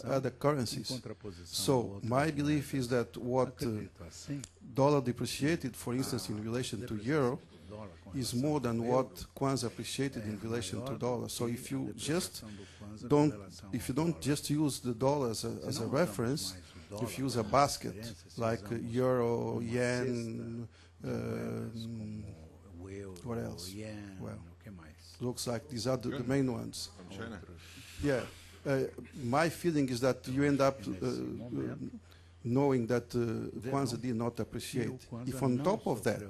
other currencies. So my belief is that what dollar depreciated, for instance, in relation to euro, is more than what Kwanzaa appreciated in relation to dollar. So if you don't just use the dollar as a reference, if you use a basket like euro, yen, what else? Well, looks like these are the main ones. From China. Yeah. My feeling is that you end up knowing that Kwanzaa did not appreciate. If on top of that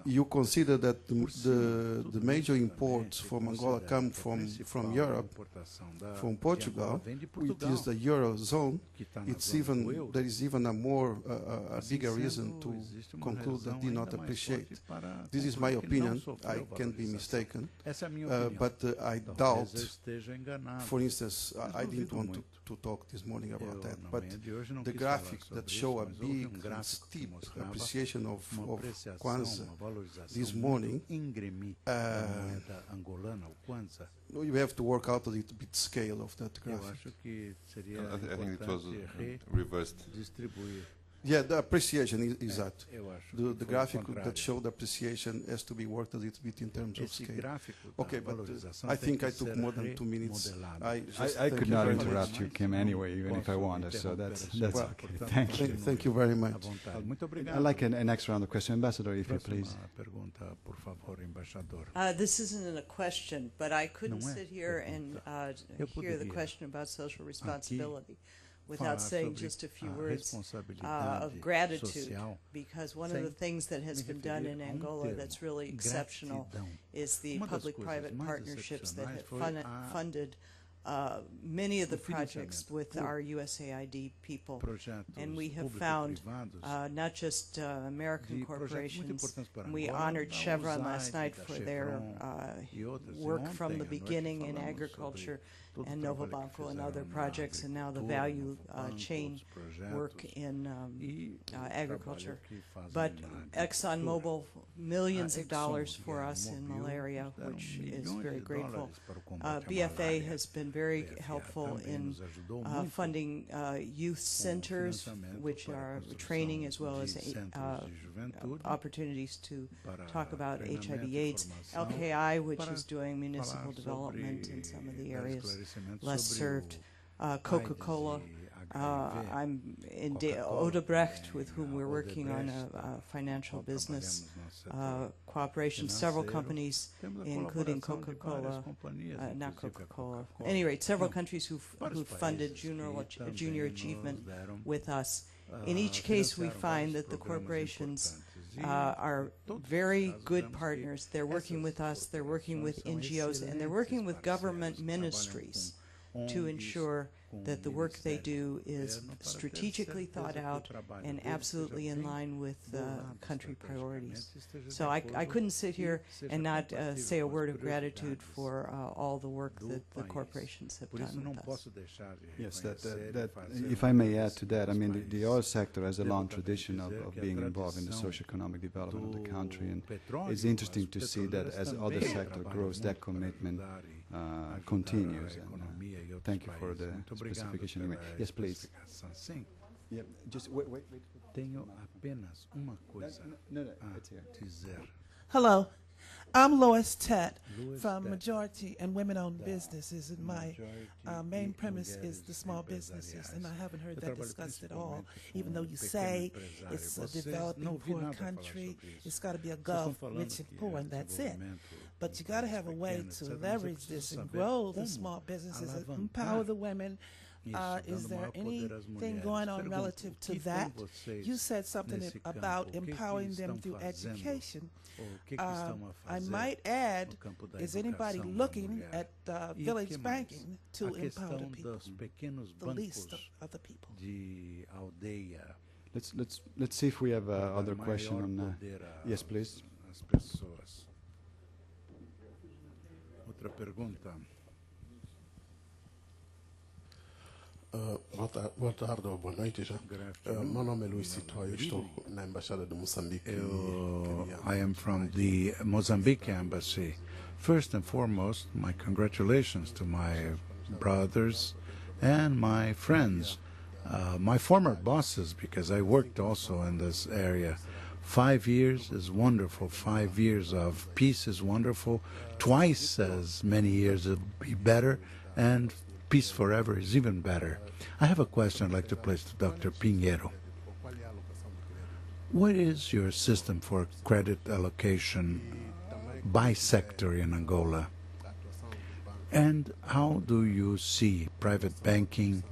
you consider that the major imports from Angola come from Europe, from Portugal, it is the Eurozone, there is even a bigger reason to conclude that did not appreciate. This is my opinion, I can be mistaken, but I doubt, for instance, I didn't want to talk this morning about that, but the graphics that show a big and steep appreciation of Kwanzaa this morning, you have to work out a little bit scale of that graphic. I think it was reversed. Yeah, the appreciation is that. The graphic that showed appreciation has to be worked a little bit in terms of scale. Okay, but I think I took more than 2 minutes. I could not interrupt you, Kim, anyway, even if I wanted, so that's okay. Thank you. Thank you very much. I'd like an next round of questions. Ambassador, if you please. This isn't a question, but I couldn't sit here and hear the question about social responsibility without saying just a few words of gratitude, because one of the things that has been done in Angola that's really exceptional is the public-private partnerships that have funded many of the projects with our USAID people. And we have found not just American corporations, and we honored Chevron last night for their work from the beginning in agriculture, and Novo Banco and other projects, and now the value chain work in agriculture. But ExxonMobil, millions of dollars for us in malaria, which is very grateful. BFA has been very helpful in funding youth centers, which are training as well as opportunities to talk about HIV/AIDS. LKI, which is doing municipal development in some of the areas less served. Coca-Cola. I'm in Odebrecht, with whom we're working on a financial business cooperation. Several companies, including Coca-Cola, not Coca-Cola. At any rate, several countries who've funded junior achievement with us. In each case, we find that the corporations are very good partners. They're working with us, they're working with NGOs, and they're working with government ministries to ensure that the work they do is strategically thought out and absolutely in line with country priorities. So I couldn't sit here and not say a word of gratitude for all the work that the corporations have done with us. Yes, that if I may add to that, I mean, the oil sector has a long tradition of being involved in the socio-economic development of the country, and it's interesting to see that as other sector grows, that commitment continues. And, thank you for the specification. Anyway. Yes, please. Yeah, just wait. Tenho apenas uma coisa a dizer. Hello, I'm Lois Tett from Majority and Women-Owned Businesses, and my main premise is the small businesses, and I haven't heard that discussed at all, even though you say it's a developing poor country, it's got to be a Gulf, rich and poor, and that's it. But you got to have a way to leverage this and grow the small businesses, empower the women. Is there anything going on relative to that? You said something about empowering them through education. I might add, is anybody looking at village banking to empower the people, the least of the people? Let's see if we have other question on. Yes, please. outra pergunta. Boa tarde ou boa noite já. Meu nome é Luís Cito, eu estou na Embaixada de Moçambique. I am from the Mozambique embassy. First and foremost, my congratulations to my brothers and my friends, my former bosses, because I worked also in this area. 5 years is wonderful. 5 years of peace is wonderful. Twice as many years would be better, and peace forever is even better. I have a question I'd like to place to Dr. Pinheiro. What is your system for credit allocation by sector in Angola? And how do you see private banking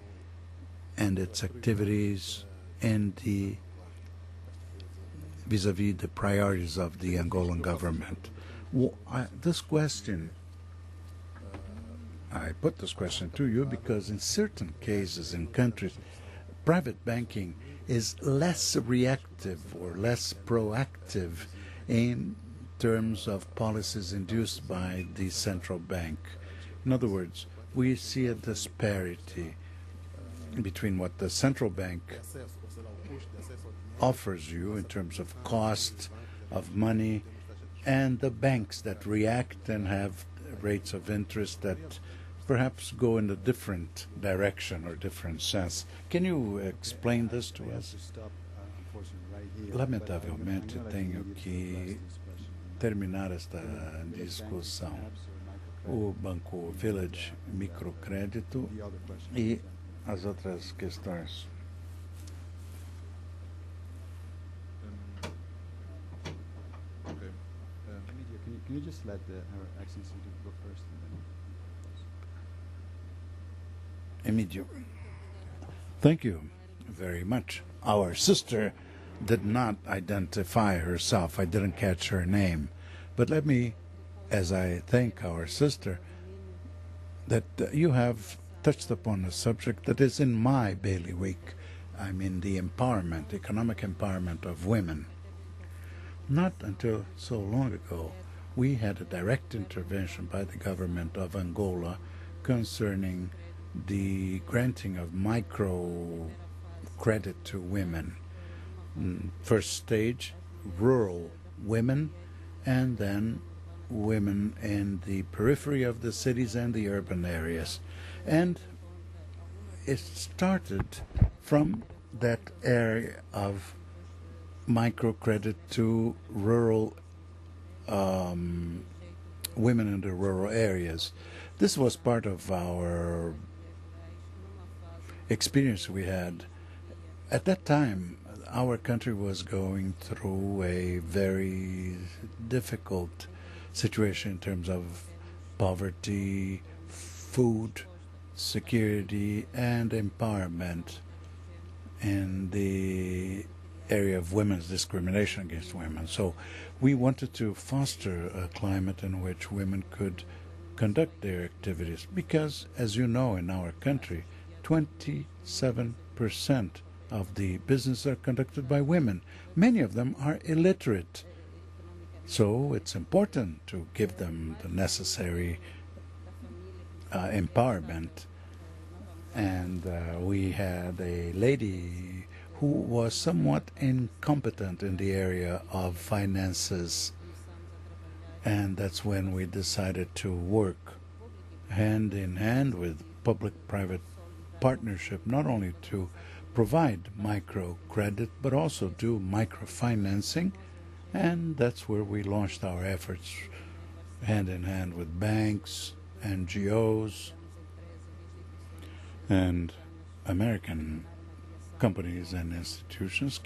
and its activities and the vis-a-vis the priorities of the Angolan government? This question, I put this question to you because in certain cases in countries, private banking is less reactive or less proactive in terms of policies induced by the central bank. In other words, we see a disparity between what the central bank offers you in terms of cost of money and the banks that react and have rates of interest that perhaps go in a different direction or different sense. Can you explain this to us? Lamentavelmente, tenho que terminar esta discussão. O Banco Village, microcrédito e as outras questões. Can you just let Her Excellency go first? Emilio. Thank you very much. Our sister did not identify herself. I didn't catch her name. But let me, as I thank our sister, that you have touched upon a subject that is in my bailiwick. I mean the empowerment, economic empowerment of women. Not until so long ago, we had a direct intervention by the government of Angola concerning the granting of micro credit to women. First stage, rural women, and then women in the periphery of the cities and the urban areas. And it started from that area of microcredit to rural women in the rural areas. This was part of our experience we had. At that time, our country was going through a very difficult situation in terms of poverty, food, security, and empowerment in the area of women's discrimination against women. So we wanted to foster a climate in which women could conduct their activities because, as you know, in our country, 27% of the business are conducted by women. Many of them are illiterate. So it's important to give them the necessary empowerment. And we had a lady who was somewhat incompetent in the area of finances. And that's when we decided to work hand in hand with public-private partnership, not only to provide microcredit, but also do microfinancing. And that's where we launched our efforts hand in hand with banks, NGOs, and American companies and institutions,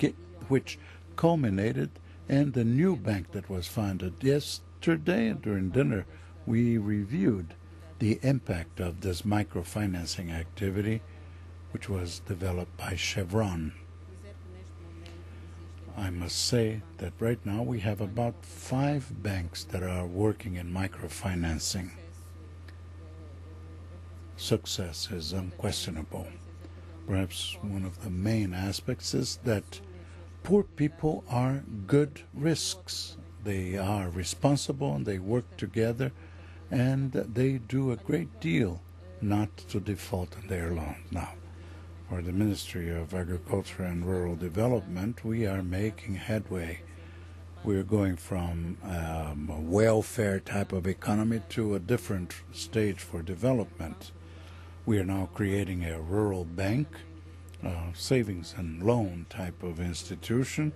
which culminated in the new bank that was founded yesterday. During dinner, we reviewed the impact of this microfinancing activity, which was developed by Chevron. I must say that right now we have about 5 banks that are working in microfinancing. Success is unquestionable. Perhaps one of the main aspects is that poor people are good risks. They are responsible and they work together and they do a great deal not to default on their loans. Now, for the Ministry of Agriculture and Rural Development, we are making headway. We're going from a welfare type of economy to a different stage for development. We are now creating a rural bank, savings and loan type of institution,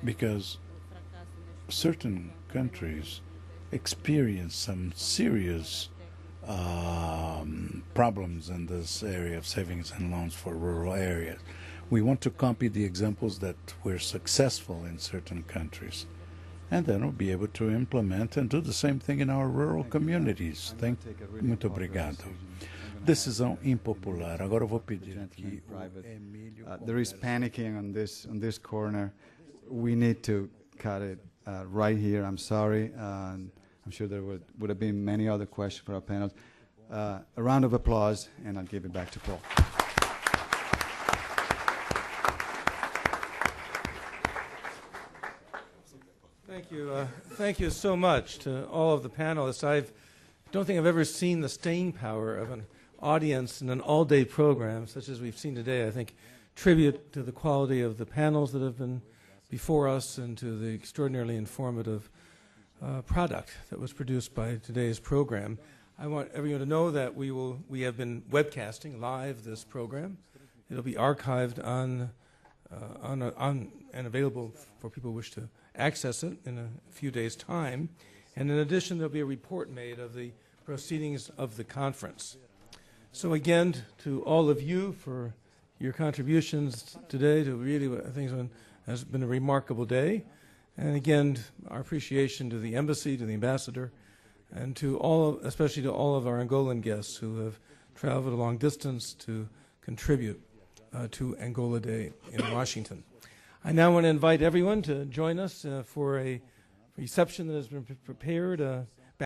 because certain countries experience some serious problems in this area of savings and loans for rural areas. We want to copy the examples that were successful in certain countries, and then we'll be able to implement and do the same thing in our rural communities. Muito obrigado. Decisão impopular. Agora eu vou pedir aqui there is panicking on this corner. We need to cut it right here. I'm sorry. I'm sure there would have been many other questions for our panel. A round of applause, and I'll give it back to Paul. Thank you. Thank you so much to all of the panelists. I don't think I've ever seen the staying power of an audience in an all-day program such as we've seen today. I think tribute to the quality of the panels that have been before us and to the extraordinarily informative product that was produced by today's program. I want everyone to know that we have been webcasting live this program. It'll be archived on and available for people who wish to access it in a few days' time. And in addition, there'll be a report made of the proceedings of the conference. So again, to all of you for your contributions today to really what I think has been a remarkable day. And again, our appreciation to the embassy, to the ambassador, and to especially to all of our Angolan guests who have traveled a long distance to contribute to Angola Day in Washington. I now want to invite everyone to join us for a reception that has been prepared